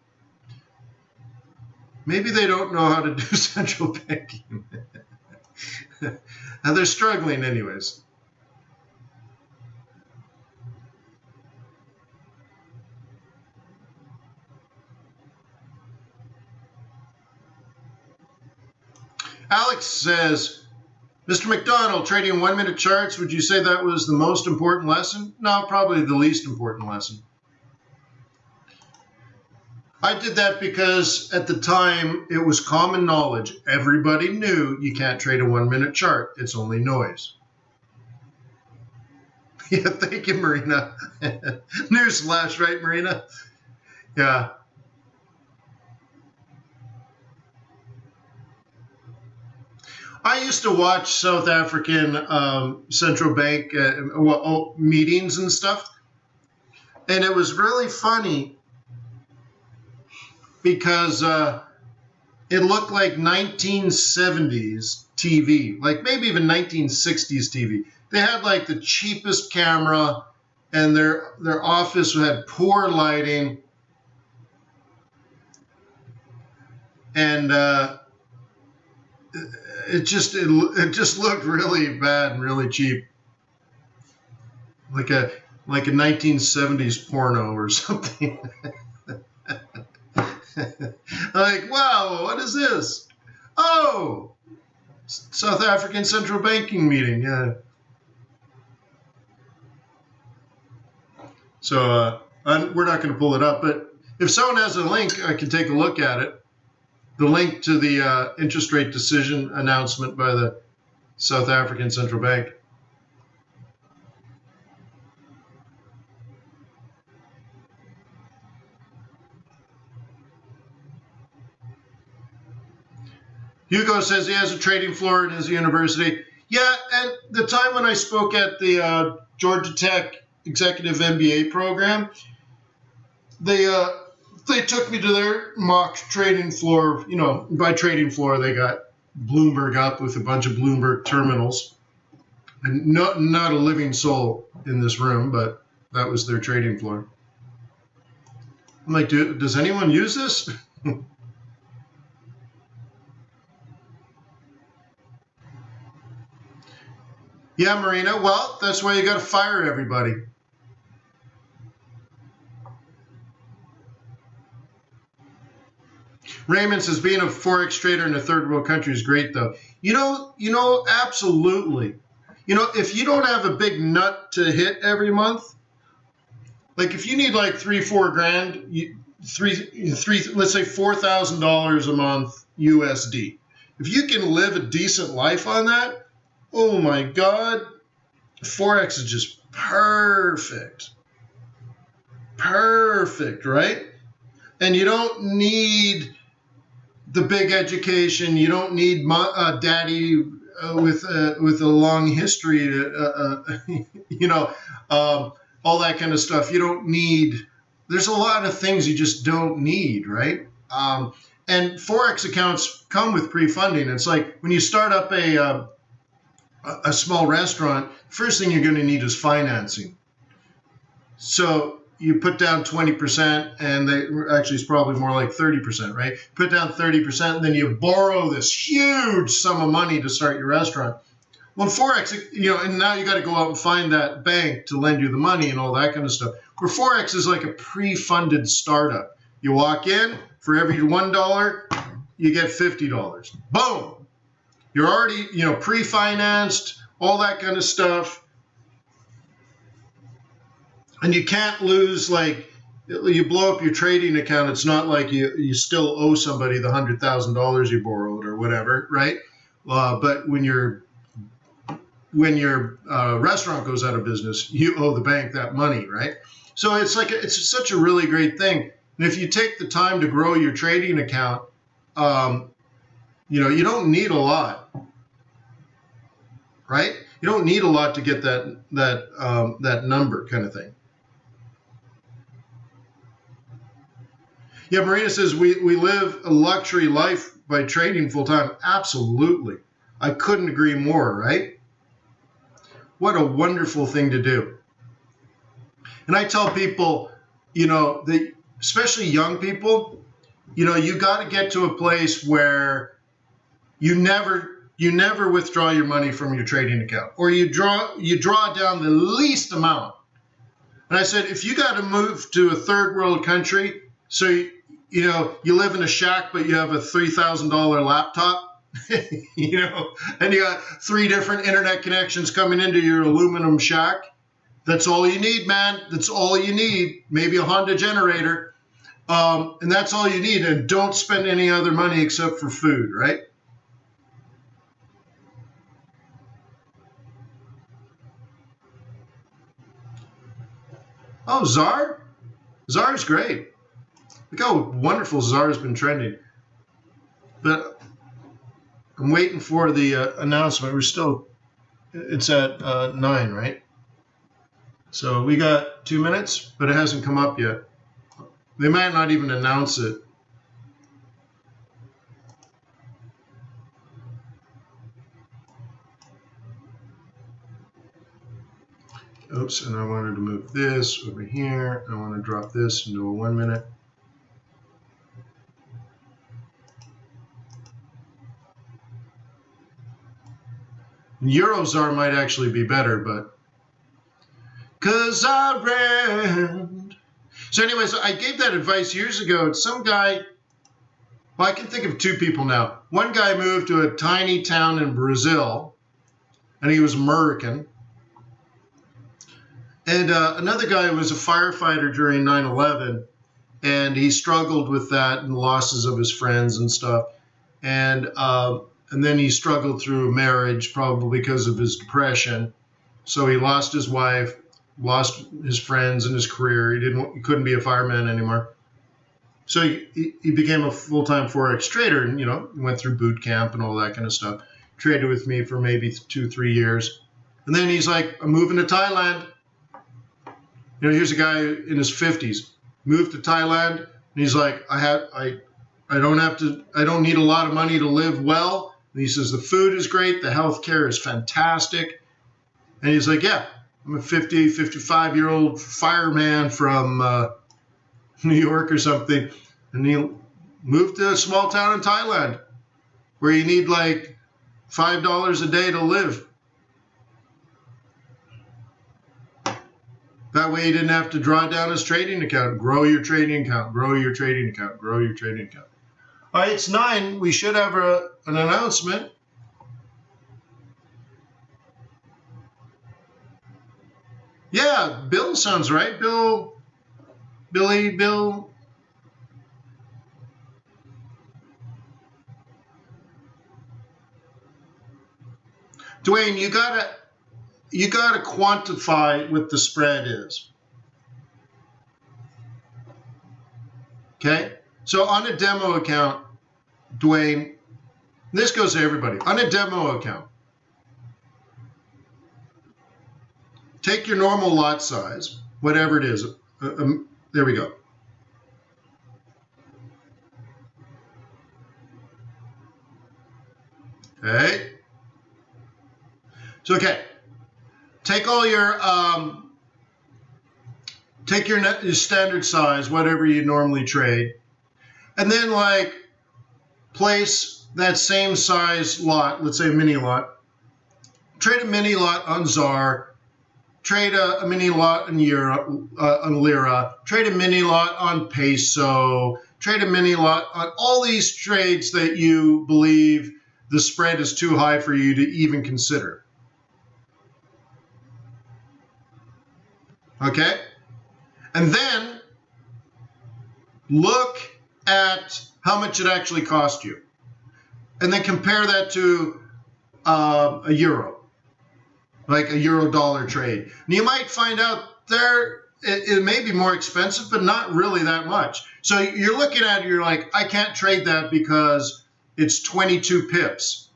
Maybe they don't know how to do central banking. And they're struggling anyways. Alex says, Mr. McDonald, trading 1-minute charts, would you say that was the most important lesson? No, probably the least important lesson. I did that because at the time it was common knowledge. Everybody knew you can't trade a 1-minute chart. It's only noise. Yeah, thank you, Marina. Newsflash, right, Marina? Yeah. I used to watch South African central bank meetings and stuff, and it was really funny because it looked like 1970s TV, like maybe even 1960s TV. They had like the cheapest camera, and their office had poor lighting, and it just looked really bad and really cheap, like a 1970s porno or something. Like, wow, what is this? Oh, South African central banking meeting. Yeah. So we're not going to pull it up, but if someone has a link, I can take a look at it. The link to the interest rate decision announcement by the South African Central Bank. Hugo says he has a trading floor in his university. Yeah, at the time when I spoke at the Georgia Tech Executive MBA program, they took me to their mock trading floor. You know, by trading floor, they got Bloomberg up with a bunch of Bloomberg terminals. And not a living soul in this room, but that was their trading floor. I'm like, does anyone use this? Yeah, Marina. Well, that's why you got to fire everybody. Raymond says being a Forex trader in a third world country is great, though. Absolutely. If you don't have a big nut to hit every month, like if you need like 3-4 grand, let's say $4,000 a month USD. If you can live a decent life on that, oh my God, Forex is just perfect. Perfect, right? And you don't need the big education. You don't need daddy with a long history, all that kind of stuff. You don't need. There's a lot of things you just don't need, right? And Forex accounts come with pre-funding. It's like when you start up a small restaurant, first thing you're going to need is financing. So you put down 20%, and actually it's probably more like 30%, right? Put down 30%, and then you borrow this huge sum of money to start your restaurant. Well, Forex, and now you got to go out and find that bank to lend you the money and all that kind of stuff. Where Forex is like a pre-funded startup. You walk in, for every $1, you get $50. Boom! You're already, pre-financed, all that kind of stuff. And you can't lose, like, you blow up your trading account. It's not like you still owe somebody the $100,000 you borrowed or whatever, right? But when your restaurant goes out of business, you owe the bank that money, right? So it's such a really great thing. And if you take the time to grow your trading account, you don't need a lot, right? You don't need a lot to get that number kind of thing. Yeah, Marina says we live a luxury life by trading full time. Absolutely. I couldn't agree more, right? What a wonderful thing to do. And I tell people, that especially young people, you got to get to a place where you never withdraw your money from your trading account, or you draw down the least amount. And I said, if you got to move to a third world country, so you live in a shack, but you have a $3,000 laptop, and you got 3 different internet connections coming into your aluminum shack. That's all you need, man. That's all you need. Maybe a Honda generator. And that's all you need. And don't spend any other money except for food, right? Oh, Czar? Czar's great. Look how wonderful Czar's been trending. But I'm waiting for the announcement. It's at 9, right? So we got 2 minutes, but it hasn't come up yet. They might not even announce it. Oops, and I wanted to move this over here. I want to drop this into a 1 minute. Eurozar might actually be better, but cause I ran. So anyways, I gave that advice years ago. Some guy, well, I can think of 2 people now. One guy moved to a tiny town in Brazil, and he was American. And another guy was a firefighter during 9/11, and he struggled with that and losses of his friends and stuff. And then he struggled through marriage, probably because of his depression. So he lost his wife, lost his friends and his career. He couldn't be a fireman anymore. So he became a full-time Forex trader, and went through boot camp and all that kind of stuff. Traded with me for maybe 2-3 years, and then he's like, "I'm moving to Thailand." Here's a guy in his 50s, moved to Thailand, and he's like, I don't need a lot of money to live well. And he says the food is great, the health care is fantastic. And he's like, yeah, I'm a 55-year-old fireman from New York or something. And he moved to a small town in Thailand where you need like $5 a day to live. That way he didn't have to draw down his trading account. Grow your trading account, grow your trading account, grow your trading account. All right, it's 9. We should have an announcement. Yeah, Bill sounds right. Bill. Dwayne, you gotta quantify what the spread is. Okay? So on a demo account, Dwayne, this goes to everybody. On a demo account, take your normal lot size, whatever it is. There we go. Okay. So, okay. Take all your, take your standard size, whatever you normally trade, and then like place that same size lot, let's say a mini lot, trade a mini lot on ZAR, trade a mini lot in Euro, on Lira, trade a mini lot on Peso, trade a mini lot on all these trades that you believe the spread is too high for you to even consider. Okay? And then look at how much it actually cost you. And then compare that to a euro, like a euro-dollar trade. And you might find out it may be more expensive, but not really that much. So you're looking at it, you're like, I can't trade that because it's 22 pips.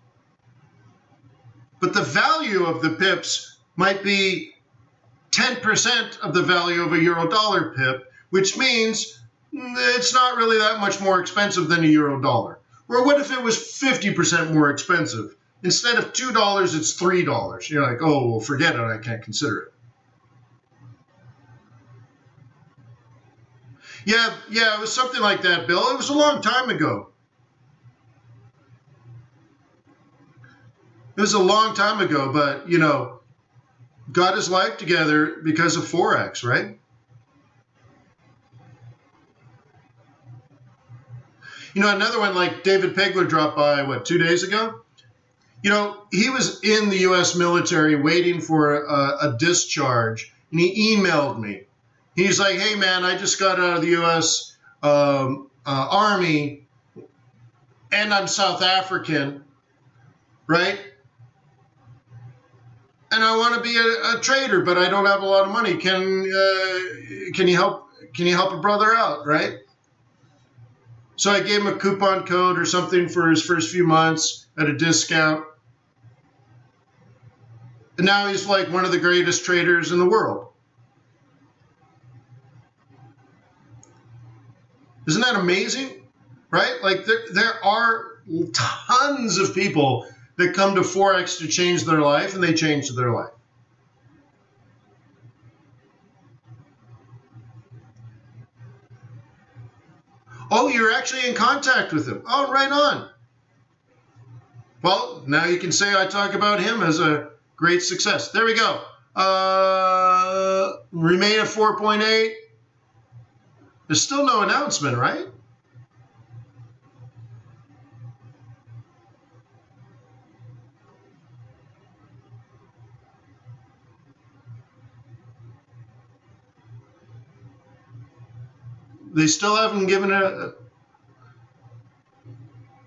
But the value of the pips might be 10% of the value of a euro-dollar pip, which means it's not really that much more expensive than a euro-dollar. Or what if it was 50% more expensive? Instead of $2, it's $3. You're like, oh, well, forget it. I can't consider it. Yeah, it was something like that, Bill. It was a long time ago. It was a long time ago, but, got his life together because of Forex, right? Another one like David Pegler dropped by, 2 days ago? He was in the U.S. military waiting for a discharge, and he emailed me. He's like, hey, man, I just got out of the U.S. Army, and I'm South African, right? And I want to be a trader, but I don't have a lot of money. Can you help a brother out, right? So I gave him a coupon code or something for his first few months at a discount. And now he's like one of the greatest traders in the world. Isn't that amazing? Right? Like there are tons of people that come to Forex to change their life, and they change their life. Oh, you're actually in contact with him. Oh, right on. Well, now you can say I talk about him as a great success. There we go. Remain at 4.8. There's still no announcement, right? They still haven't given it.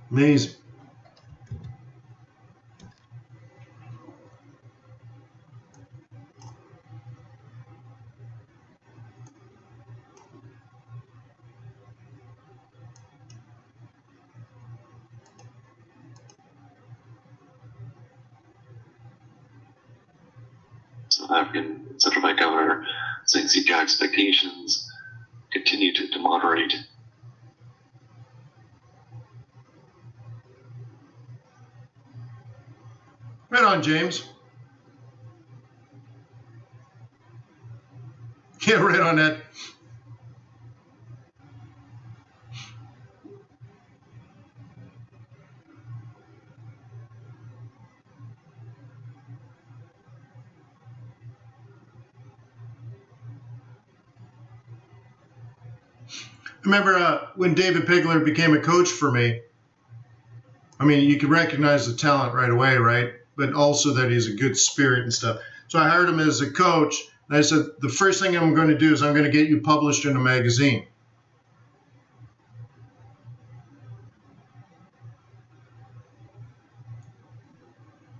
Amazing. South African central bank governor saying CPI expectations continue to moderate. Right on, James. Yeah, right on that. remember when David Pigler became a coach for me. I mean, you could recognize the talent right away, right? But also that he's a good spirit and stuff. So I hired him as a coach, and I said, the first thing I'm going to do is I'm going to get you published in a magazine.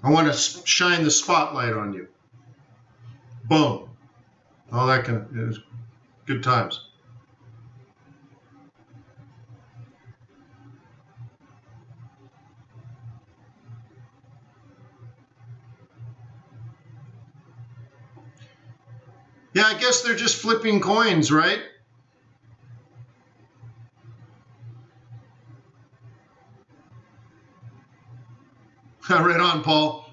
I want to shine the spotlight on you. Boom. All that kind of, it was good times. Yeah, I guess they're just flipping coins, right? Right on, Paul.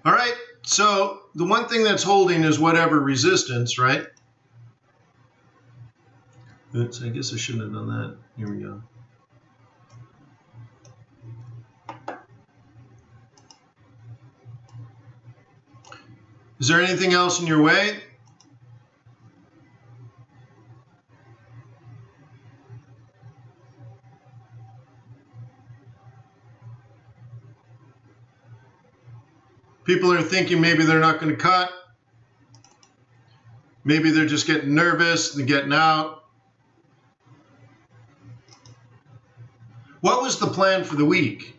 All right, so the one thing that's holding is whatever resistance, right? Oops, I guess I shouldn't have done that. Here we go. Is there anything else in your way? People are thinking maybe they're not going to cut. Maybe they're just getting nervous and getting out. What was the plan for the week?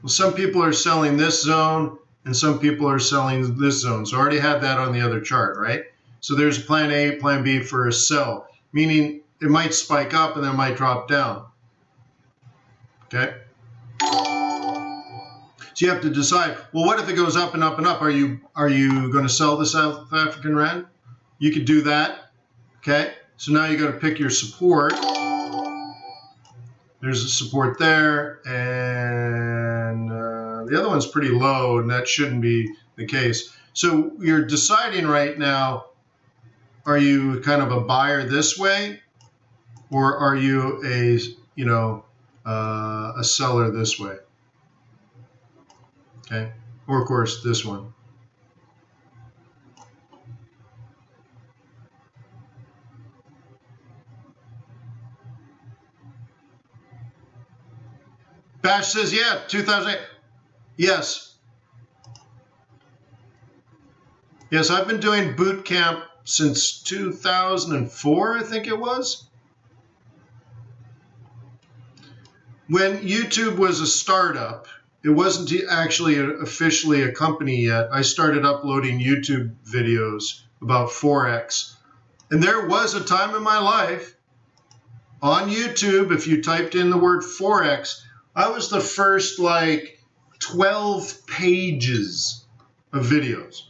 Well, some people are selling this zone and some people are selling this zone. So I already had that on the other chart, right? So there's plan A, plan B for a sell, meaning it might spike up and then it might drop down. Okay? So you have to decide, well, what if it goes up and up and up? Are you going to sell the South African rand? You could do that. Okay? So now you got to pick your support. There's a support there, and the other one's pretty low, and that shouldn't be the case. So you're deciding right now, are you kind of a buyer this way, or are you a seller this way? Okay, or of course this one. Bash says, yeah, 2008. Yes. Yes, I've been doing boot camp since 2004, I think it was. When YouTube was a startup, it wasn't actually officially a company yet. I started uploading YouTube videos about Forex. And there was a time in my life on YouTube, if you typed in the word Forex, I was the first 12 pages of videos.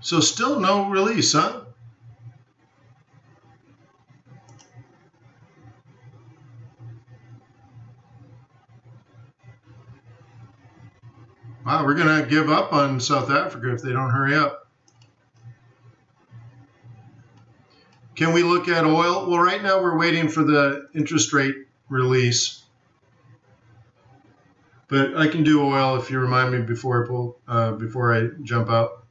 So still no release, huh? Wow, we're going to give up on South Africa if they don't hurry up. Can we look at oil? Well, right now we're waiting for the interest rate release. But I can do oil if you remind me before I jump out.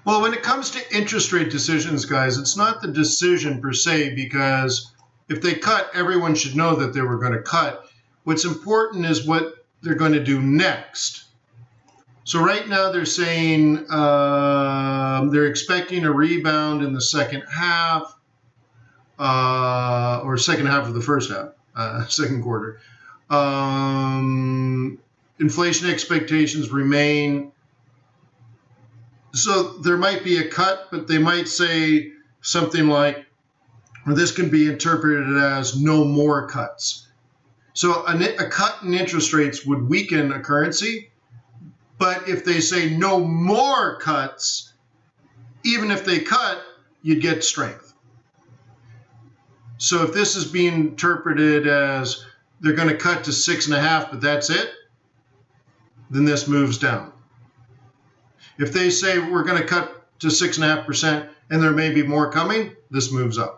Well, when it comes to interest rate decisions, guys, it's not the decision per se, because if they cut, everyone should know that they were going to cut. What's important is what they're going to do next. So right now they're saying they're expecting a rebound in the second half, or second half of the first half, second quarter. Inflation expectations remain. So there might be a cut, but they might say something like, or this can be interpreted as no more cuts. So a cut in interest rates would weaken a currency, but if they say no more cuts, even if they cut, you'd get strength. So if this is being interpreted as they're going to cut to 6.5, but that's it, then this moves down. If they say we're going to cut to 6.5% and there may be more coming, this moves up.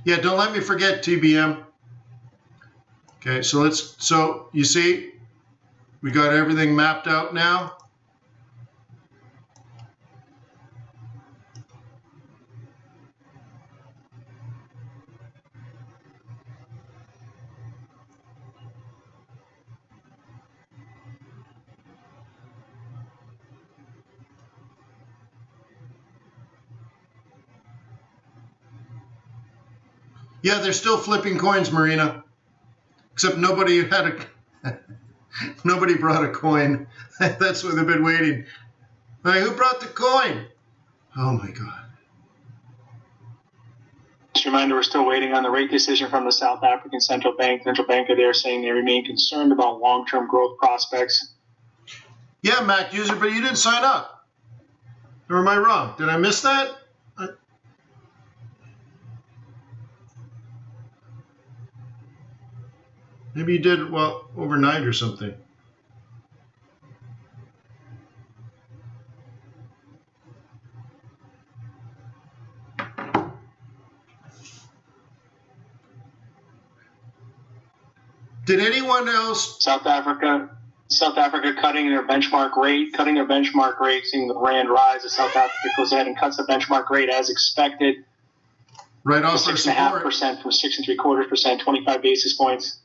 Yeah, don't let me forget TBM. Okay, so you see, we got everything mapped out now. Yeah, they're still flipping coins, Marina. Except nobody brought a coin. That's why they've been waiting. Like, who brought the coin? Oh my God. Just a reminder, we're still waiting on the rate decision from the South African Central Bank. Central banker there saying they remain concerned about long-term growth prospects. Yeah, Mac user, but you didn't sign up. Or am I wrong? Did I miss that? Maybe you did, well, overnight or something. Did anyone else? South Africa cutting their benchmark rate, seeing the rand rise as South Africa goes ahead and cuts the benchmark rate as expected. Right off for 6.5% from 6.75%, 25 basis points.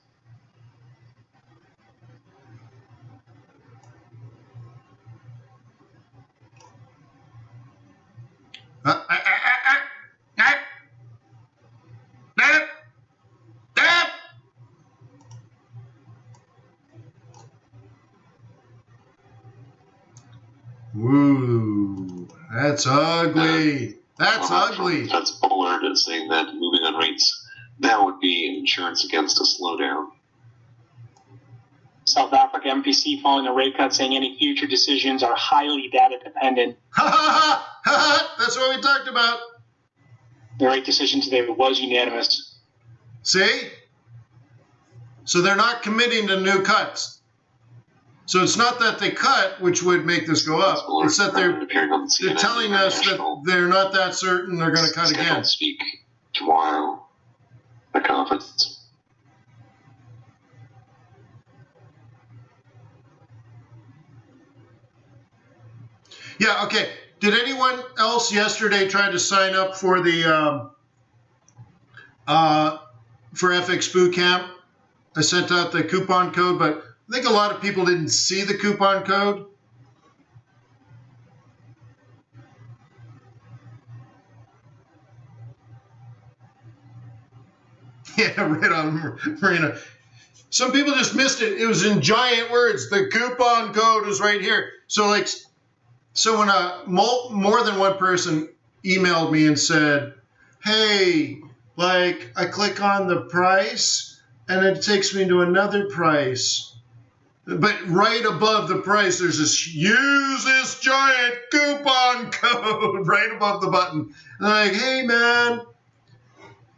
Woo, that's ugly. That's ugly. That's Bullard is saying that moving on rates now would be insurance against a slowdown. South Africa MPC following the rate cut, saying any future decisions are highly data dependent. That's what we talked about. The rate decision today was unanimous. See? So they're not committing to new cuts. So it's not that they cut, which would make this go up. It's that they're telling us that they're not that certain they're going to cut again. Speak tomorrow at conference. Yeah, okay. Did anyone else yesterday try to sign up for the for FX Bootcamp? I sent out the coupon code, but I think a lot of people didn't see the coupon code. Yeah, right on, Marina. Some people just missed it. It was in giant words. The coupon code is right here. So when more than one person emailed me and said, hey, I click on the price and it takes me to another price. But right above the price, there's this, use this giant coupon code right above the button. And I'm like, hey, man,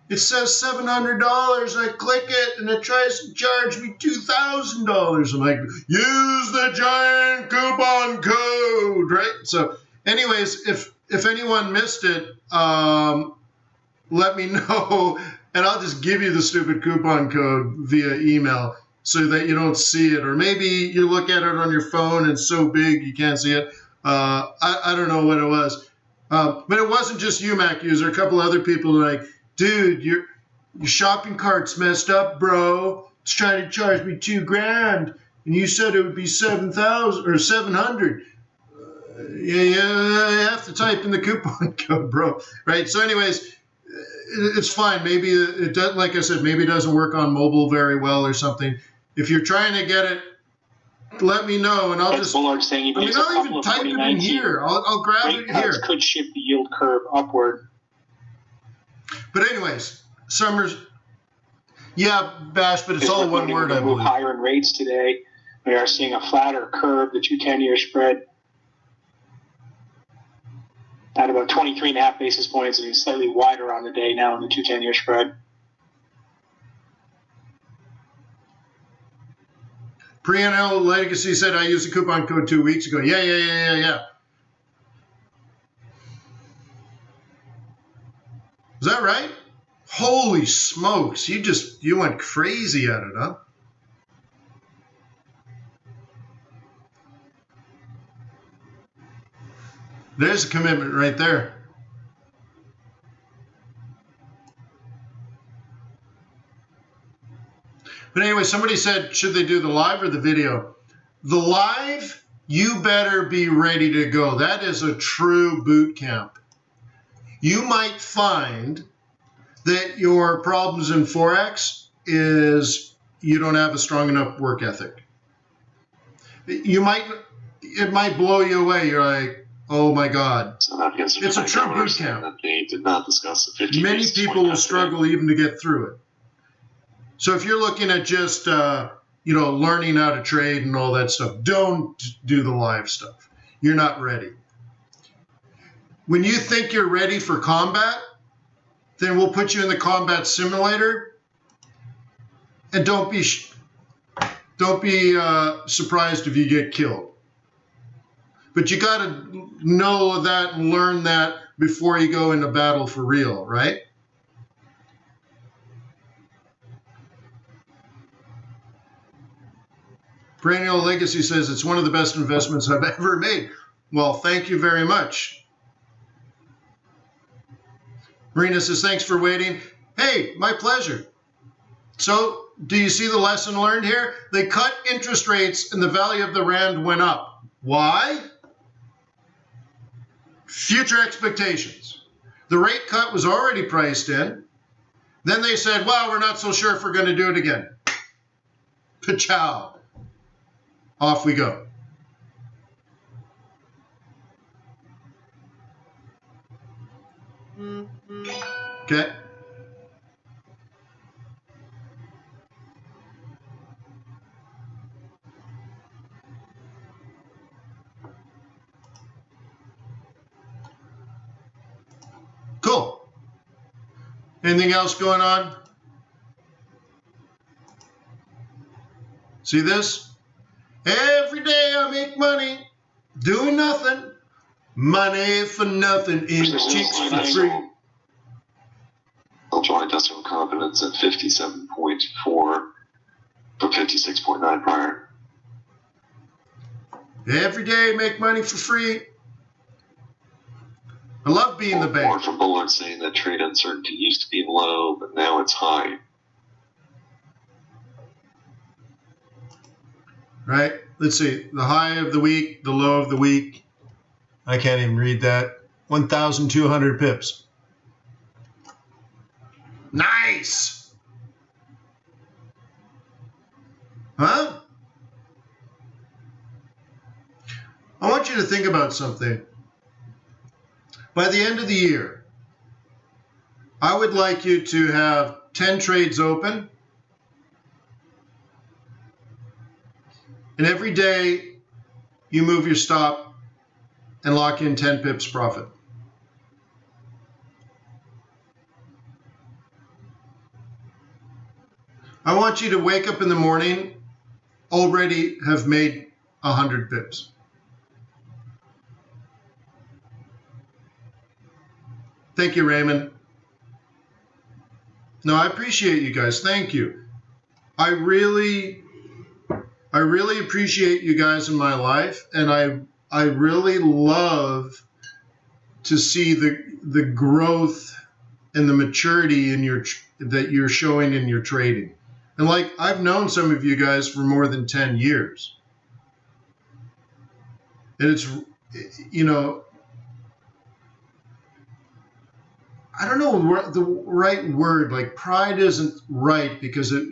it says $700. I click it, and it tries to charge me $2,000. I'm like, use the giant coupon code, right? So anyways, if if anyone missed it, let me know, and I'll just give you the stupid coupon code via email so that you don't see it. Or maybe you look at it on your phone and it's so big you can't see it. I don't know what it was. But it wasn't just you, Mac user. A couple other people were like, dude, your shopping cart's messed up, bro. It's trying to charge me $2,000, and you said it would be 7,000 or 700. Yeah, you have to type in the coupon code, bro. Right? So anyways, it's fine. Maybe it does, like I said, maybe it doesn't work on mobile very well or something. If you're trying to get it, let me know, and I'll just. Saying I'll even type it in here. I'll grab it here. Could shift the yield curve upward. But anyways, Summers. Yeah, Bash, but it's all one word, I believe. Higher in rates today. We are seeing a flatter curve, the 2 10-year spread at about 23.5 basis points, and slightly wider on the day now in the 2 10-year spread. Pre-NL Legacy said I used the coupon code 2 weeks ago. Yeah. Is that right? Holy smokes, you went crazy at it, huh? There's a commitment right there. But anyway, somebody said, should they do the live or the video? The live, you better be ready to go. That is a true boot camp. You might find that your problems in Forex is you don't have a strong enough work ethic. It might blow you away. You're like, oh my God. It's a true boot camp. They did not discuss the 50 Many people will struggle even to get through it. So if you're looking at just, learning how to trade and all that stuff, don't do the live stuff. You're not ready. When you think you're ready for combat, then we'll put you in the combat simulator, and don't be surprised if you get killed. But you got to know that and learn that before you go into battle for real, right? Perennial Legacy says it's one of the best investments I've ever made. Well, thank you very much. Marina says, thanks for waiting. Hey, my pleasure. So, do you see the lesson learned here? They cut interest rates and the value of the rand went up. Why? Future expectations. The rate cut was already priced in. Then they said, well, we're not so sure if we're going to do it again. Pachow. Off we go. Okay. Cool. Anything else going on? See this? Every day I make money doing nothing. Money for nothing in chicks for free. July industrial confidence at 57.4 from 56.9 prior. Every day make money for free. I love being the bank. More from Bullard saying that trade uncertainty used to be low, but now it's high. Right? Let's see. The high of the week, the low of the week. I can't even read that. 1,200 pips. Nice! Huh? I want you to think about something. By the end of the year, I would like you to have 10 trades open. And every day you move your stop and lock in 10 pips profit. I want you to wake up in the morning, already have made 100 pips. Thank you, Raymond. No, I appreciate you guys. Thank you. I really appreciate you guys in my life, and I really love to see the growth and the maturity in that you're showing in your trading. And like, I've known some of you guys for more than 10 years. And it's, you know, I don't know the right word. Like, pride isn't right because it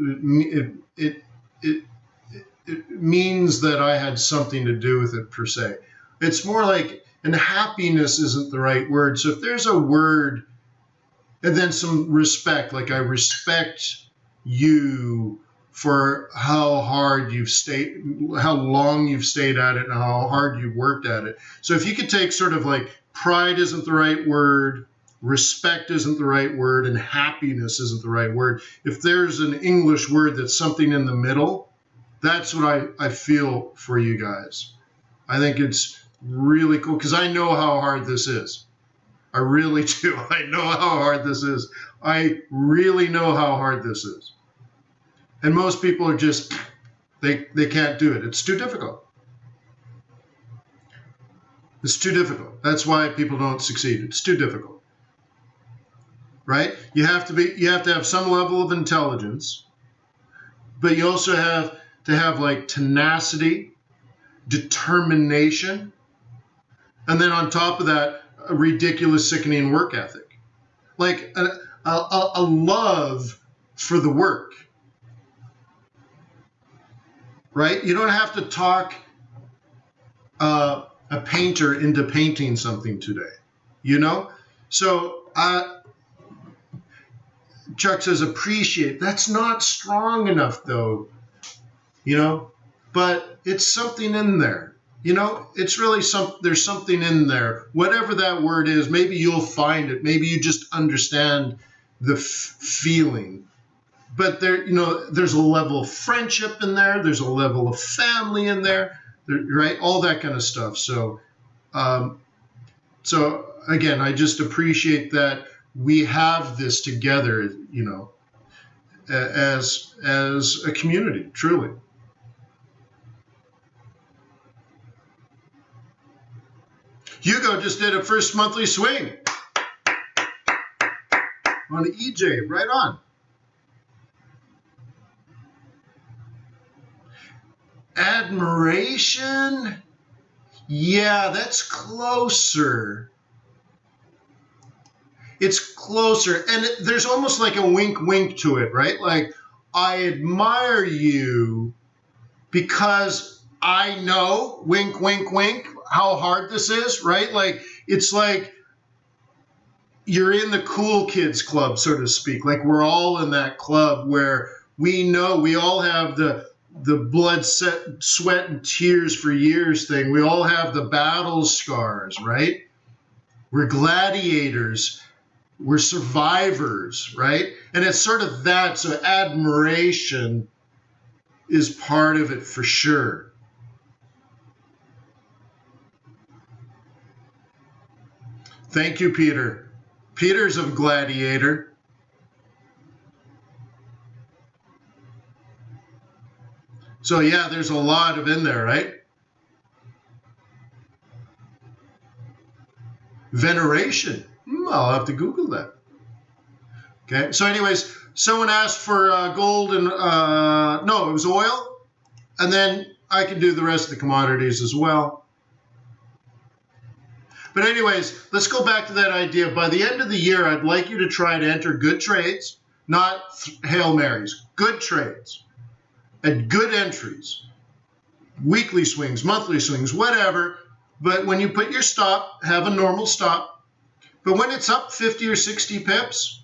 means that I had something to do with it per se. It's more like, and happiness isn't the right word. So if there's a word and then some respect, like I respect you for how hard you've stayed, how long you've stayed at it, and how hard you've worked at it. So if you could take sort of like pride isn't the right word, respect isn't the right word, and happiness isn't the right word. If there's an English word that's something in the middle, that's what I feel for you guys. I think it's really cool because I know how hard this is. I really do. I know how hard this is. I really know how hard this is. And most people are just, they can't do it. It's too difficult. It's too difficult. That's why people don't succeed. It's too difficult. Right? You have to have some level of intelligence, but you also have to have like tenacity, determination, and then on top of that, a ridiculous, sickening work ethic. Like a love for the work. Right? You don't have to talk a painter into painting something today, you know? So Chuck says appreciate. That's not strong enough though, you know? But it's something in there, you know? It's really there's something in there. Whatever that word is, maybe you'll find it. Maybe you just understand the feeling. But there, you know, there's a level of friendship in there. There's a level of family in there, right? All that kind of stuff. So, so again, I just appreciate that we have this together, you know, as a community, truly. Hugo just did a first monthly swing on EJ, right on. Admiration? Yeah, that's closer. It's closer. And there's almost like a wink to it, right? Like, I admire you because I know, wink, how hard this is, right? Like, it's like you're in the cool kids club, so to speak. Like, we're all in that club where we know we all have the blood, sweat, and tears for years thing. We all have the battle scars, right? We're gladiators. We're survivors, right? And it's sort of that. So admiration is part of it for sure. Thank you, Peter. Peter's a gladiator. So yeah, there's a lot of in there, right? Veneration. I'll have to Google that. Okay. So anyways, someone asked for gold and no, it was oil. And then I can do the rest of the commodities as well. But anyways, let's go back to that idea. By the end of the year, I'd like you to try to enter good trades, not Hail Marys, good trades and good entries, weekly swings, monthly swings, whatever. But when you put your stop, have a normal stop. But when it's up 50 or 60 pips,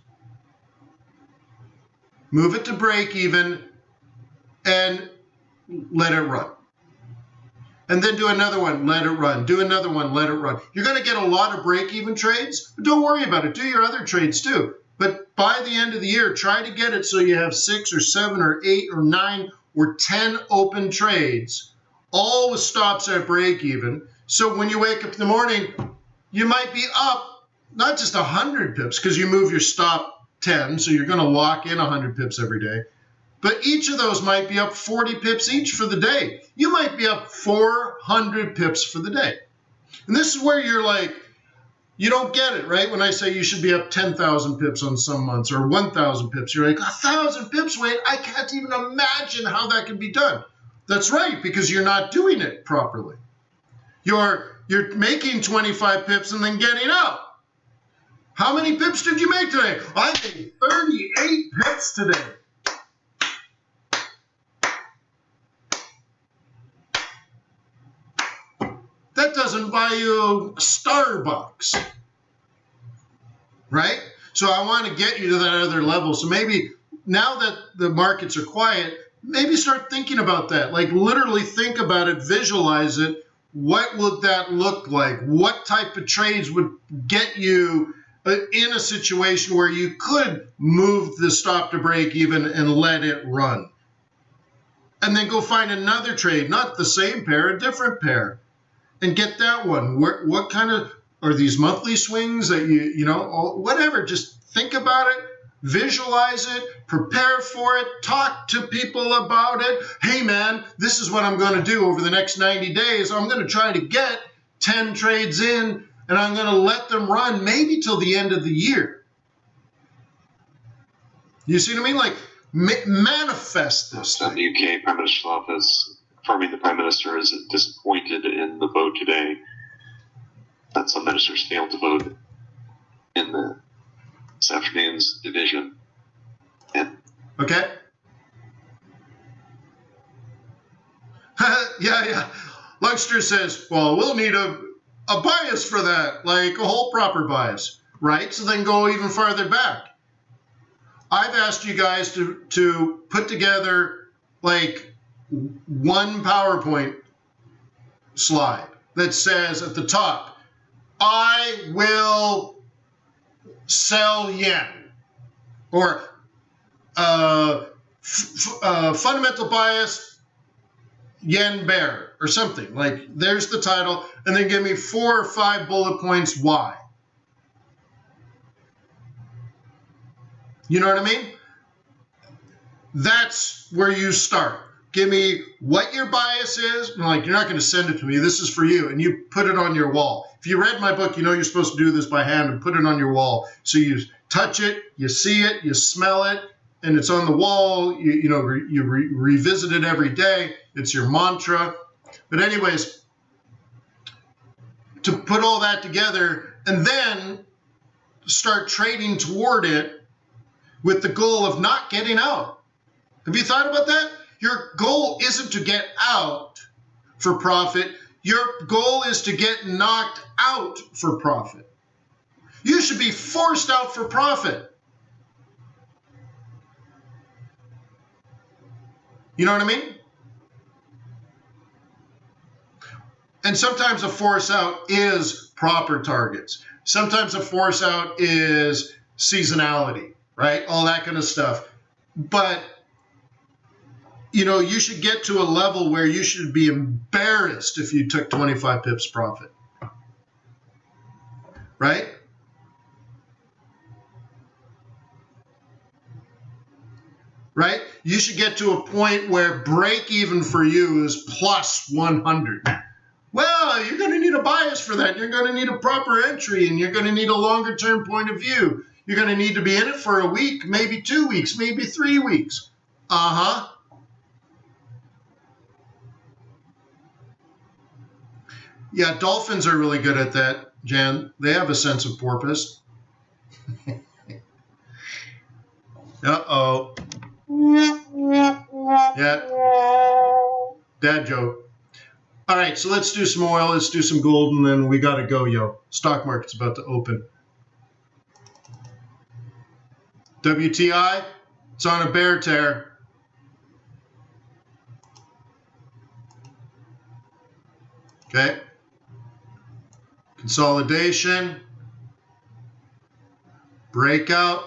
move it to break even and let it run. And then do another one, let it run. Do another one, let it run. You're going to get a lot of break-even trades, but don't worry about it. Do your other trades too. But by the end of the year, try to get it so you have 6 or 7 or 8 or 9 or 10 open trades, all with stops at break-even. So when you wake up in the morning, you might be up not just 100 pips, because you move your stop 10, so you're going to lock in 100 pips every day. But each of those might be up 40 pips each for the day. You might be up 400 pips for the day. And this is where you're like, you don't get it, right? When I say you should be up 10,000 pips on some months or 1,000 pips, you're like, 1,000 pips, Wayne, I can't even imagine how that can be done. That's right, because you're not doing it properly. You're making 25 pips and then getting out. How many pips did you make today? I made 38 pips today. That doesn't buy you a Starbucks, right? So I want to get you to that other level. So maybe now that the markets are quiet, maybe start thinking about that. Like literally think about it, visualize it. What would that look like? What type of trades would get you in a situation where you could move the stop to break even and let it run? And then go find another trade, not the same pair, a different pair, and get that one. What kind of are these monthly swings that you know, whatever, just think about it, visualize it, prepare for it, talk to people about it. Hey man, this is what I'm going to do over the next 90 days. I'm going to try to get 10 trades in and I'm going to let them run maybe till the end of the year. You see what I mean? Like manifest this. The UK Prime Minister's office confirming the Prime Minister is disappointed in the vote today that some ministers failed to vote in this afternoon's division. Okay. Yeah. Lungster says, well, we'll need a bias for that, like a whole proper bias, right? So then go even farther back. I've asked you guys to put together like one PowerPoint slide that says at the top, I will sell yen, or fundamental bias, yen bear, or something. Like there's the title, and then give me 4 or 5 bullet points why. You know what I mean? That's where you start. Give me what your bias is. And like, you're not going to send it to me. This is for you. And you put it on your wall. If you read my book, you know you're supposed to do this by hand and put it on your wall. So you touch it, you see it, you smell it, and it's on the wall. You revisit it every day. It's your mantra. But anyways, to put all that together and then start trading toward it with the goal of not getting out. Have you thought about that? Your goal isn't to get out for profit. Your goal is to get knocked out for profit. You should be forced out for profit. You know what I mean? And sometimes a force out is proper targets. Sometimes a force out is seasonality, right? All that kind of stuff. But you should get to a level where you should be embarrassed if you took 25 pips profit, right? Right? You should get to a point where break even for you is plus 100. Well, you're going to need a bias for that. You're going to need a proper entry, and you're going to need a longer term point of view. You're going to need to be in it for a week, maybe 2 weeks, maybe 3 weeks. Uh-huh. Yeah, dolphins are really good at that, Jan. They have a sense of porpoise. Uh-oh. Yeah. Dad joke. All right, so let's do some oil, let's do some gold, and then we got to go, yo. Stock market's about to open. WTI, it's on a bear tear. Okay. Consolidation. Breakout.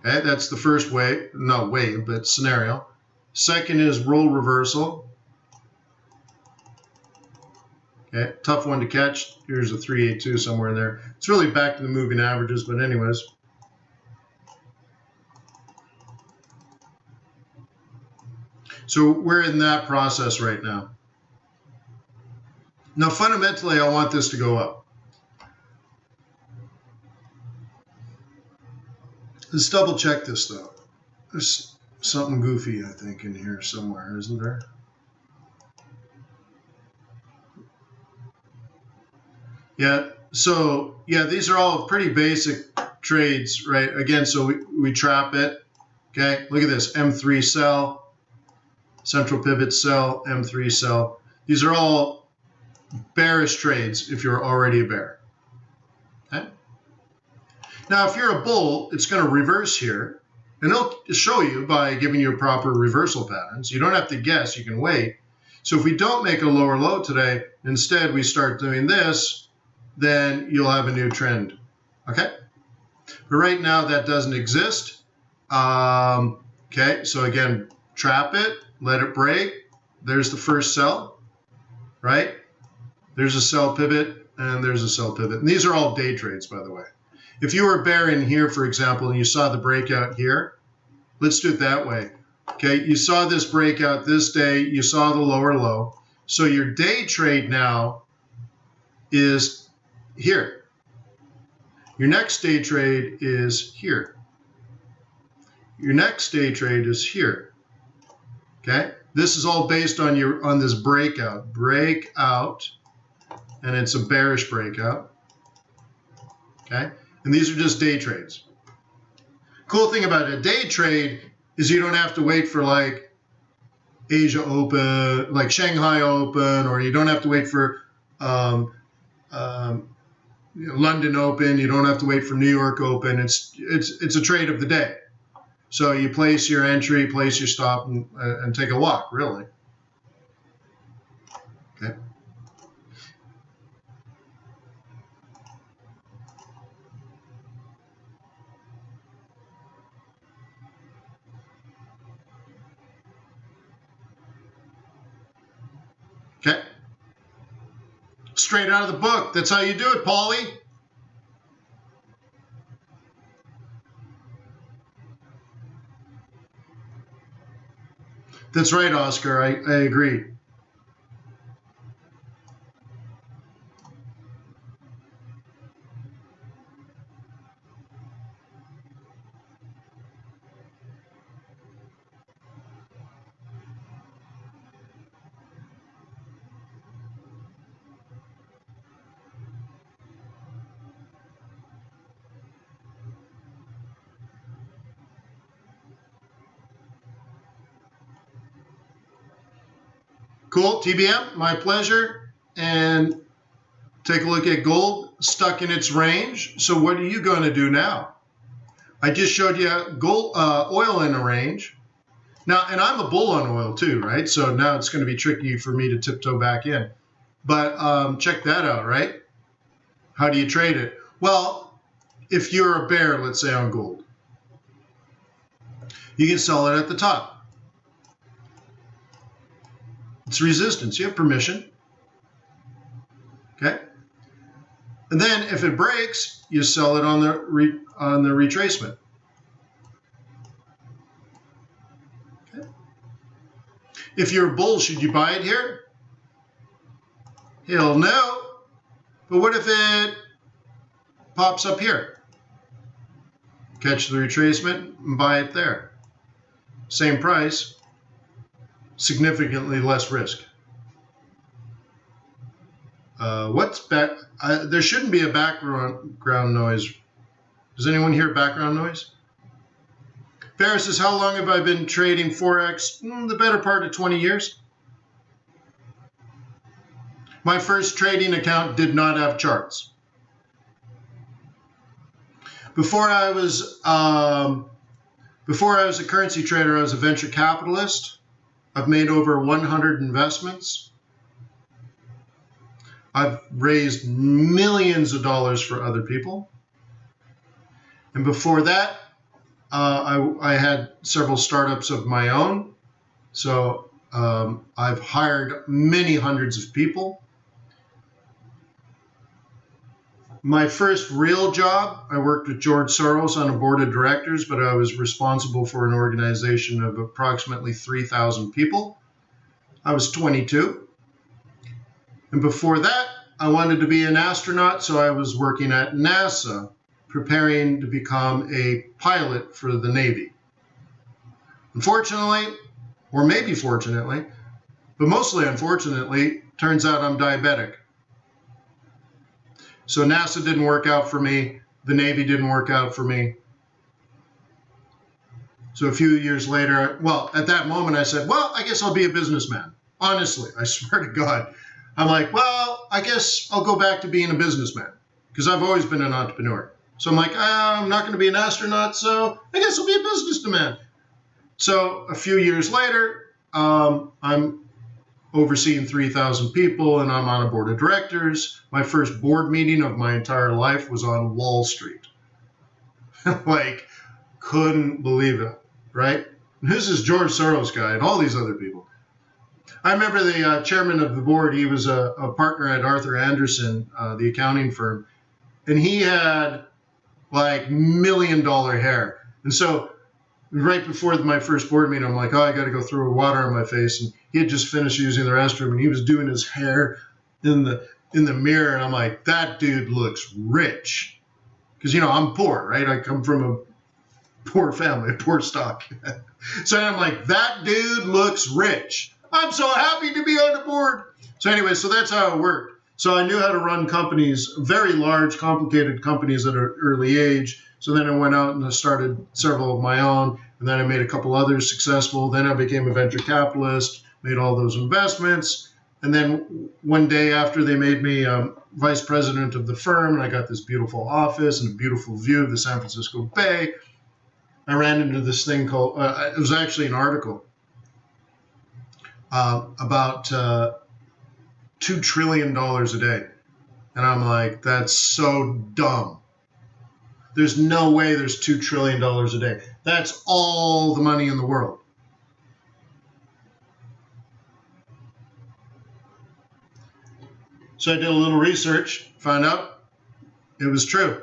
Okay, that's the first wave. Not wave, but scenario. Second is roll reversal. Okay, tough one to catch. Here's a 382 somewhere in there. It's really back to the moving averages, but anyways. So we're in that process right now. Now, fundamentally, I want this to go up. Let's double check this, though. There's something goofy, I think, in here somewhere, isn't there? Yeah, so, yeah, these are all pretty basic trades, right? Again, so we trap it. Okay, look at this. M3 sell, central pivot sell, M3 sell. These are all bearish trades if you're already a bear. Okay? Now, if you're a bull, it's going to reverse here, and it'll show you by giving you proper reversal patterns. You don't have to guess, you can wait. So if we don't make a lower low today, instead we start doing this, then you'll have a new trend. Okay? But right now that doesn't exist. Okay, so again, trap it, let it break. There's the first sell, right? There's a sell pivot, and there's a sell pivot. And these are all day trades, by the way. If you were a bear in here, for example, and you saw the breakout here, let's do it that way. Okay, you saw this breakout this day, you saw the lower low. So your day trade now is here. Your next day trade is here. Your next day trade is here. Okay, this is all based on this breakout, and it's a bearish breakout. Okay, and these are just day trades. Cool thing about a day trade is you don't have to wait for like Asia Open, like Shanghai Open, or you don't have to wait for London Open. You don't have to wait for New York Open. It's a trade of the day. So you place your entry, place your stop, and take a walk, really. Okay. Okay. Straight out of the book. That's how you do it, Paulie. That's right, Oscar. I agree. Cool, TBM, my pleasure. And take a look at gold, stuck in its range. So what are you going to do now? I just showed you gold, oil in a range. Now, and I'm a bull on oil too, right? So now it's going to be tricky for me to tiptoe back in. But check that out, right? How do you trade it? Well, if you're a bear, let's say on gold, you can sell it at the top. It's resistance. You have permission. Okay. And then if it breaks, you sell it on the retracement. Okay. If you're a bull, should you buy it here? Hell no. But what if it pops up here? Catch the retracement and buy it there. Same price, significantly less risk. There shouldn't be a background noise. Does anyone hear background noise? Ferris says, how long have I been trading Forex? The better part of 20 years. My first trading account did not have charts. Before I was a currency trader, I was a venture capitalist. I've made over 100 investments. I've raised millions of dollars for other people. And before that, I had several startups of my own. So I've hired many hundreds of people. My first real job, I worked with George Soros on a board of directors, but I was responsible for an organization of approximately 3,000 people. I was 22. And before that, I wanted to be an astronaut, so I was working at NASA, preparing to become a pilot for the Navy. Unfortunately, or maybe fortunately, but mostly unfortunately, turns out I'm diabetic. So NASA didn't work out for me. The Navy didn't work out for me. So a few years later, well, at that moment I said, well, I guess I'll be a businessman. Honestly, I swear to God. I'm like, well, I guess I'll go back to being a businessman because I've always been an entrepreneur. So I'm like, I'm not going to be an astronaut, so I guess I'll be a businessman. So a few years later, I'm overseeing 3,000 people and I'm on a board of directors. My first board meeting of my entire life was on Wall Street. Like, couldn't believe it, right? And this is George Soros guy and all these other people. I remember the chairman of the board, he was a partner at Arthur Andersen, the accounting firm, and he had like $1 million hair. And so right before my first board meeting, I'm like, oh, I got to go throw water on my face. And he had just finished using the restroom and he was doing his hair in the mirror. And I'm like, that dude looks rich. Because, you know, I'm poor, right? I come from a poor family, poor stock. So I'm like, that dude looks rich. I'm so happy to be on the board. So anyway, so that's how it worked. So I knew how to run companies, very large, complicated companies at an early age. So then I went out and I started several of my own, and then I made a couple others successful. Then I became a venture capitalist, made all those investments. And then one day after they made me vice president of the firm, and I got this beautiful office and a beautiful view of the San Francisco Bay, I ran into this thing called, it was actually an article about $2 trillion a day. And I'm like, that's so dumb. There's no way there's $2 trillion a day. That's all the money in the world. So I did a little research, found out it was true.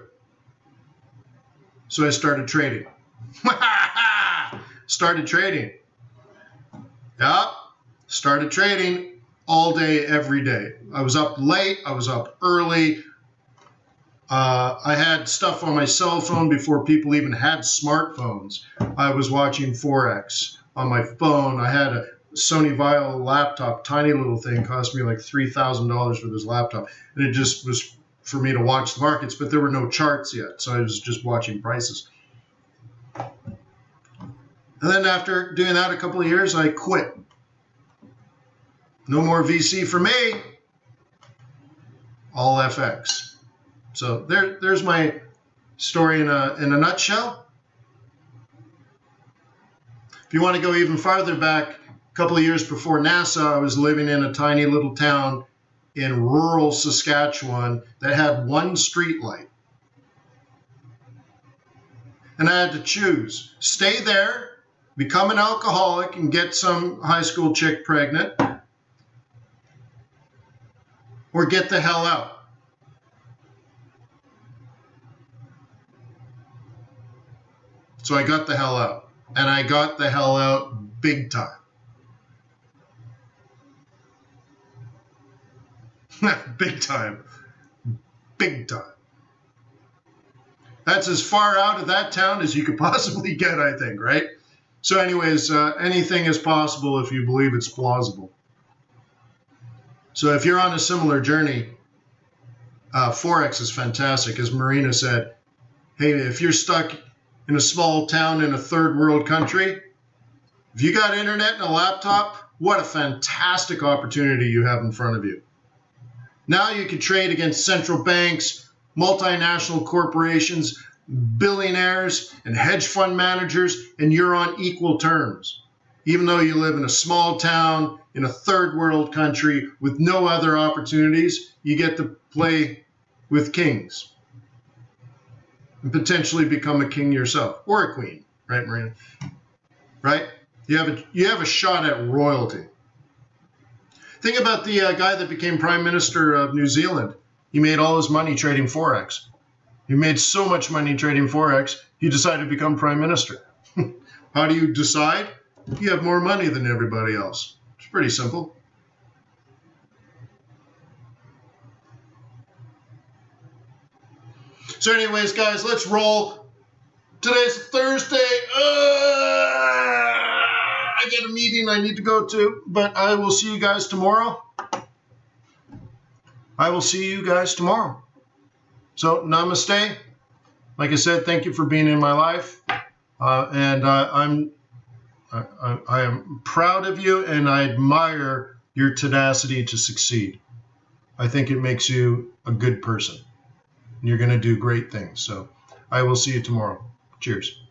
So I started trading. Started trading. Yep. Started trading all day, every day. I was up late. I was up early. I had stuff on my cell phone before people even had smartphones. I was watching Forex on my phone. I had a Sony Vaio laptop, tiny little thing, cost me like $3,000 for this laptop. And it just was for me to watch the markets, but there were no charts yet. So I was just watching prices. And then after doing that a couple of years, I quit. No more VC for me. All FX. So there's my story in a nutshell. If you want to go even farther back, a couple of years before NASA, I was living in a tiny little town in rural Saskatchewan that had one street light. And I had to choose, stay there, become an alcoholic and get some high school chick pregnant, or get the hell out. So I got the hell out, and I got the hell out big time. Big time. Big time. That's as far out of that town as you could possibly get, I think, right? So anyways, anything is possible if you believe it's plausible. So if you're on a similar journey, Forex is fantastic. As Marina said, hey, if you're stuck in a small town in a third world country, if you got internet and a laptop, what a fantastic opportunity you have in front of you. Now you can trade against central banks, multinational corporations, billionaires, and hedge fund managers, and you're on equal terms. Even though you live in a small town, in a third world country with no other opportunities, you get to play with kings and potentially become a king yourself or a queen, right, Marina? Right? You have a shot at royalty. Think about the guy that became Prime Minister of New Zealand. He made all his money trading Forex. He made so much money trading Forex, he decided to become prime minister. How do you decide? You have more money than everybody else. It's pretty simple. So anyways, guys, let's roll. Today's Thursday. I get a meeting I need to go to, but I will see you guys tomorrow. So namaste. Like I said, thank you for being in my life. And I am proud of you, and I admire your tenacity to succeed. I think it makes you a good person. You're going to do great things. So I will see you tomorrow. Cheers.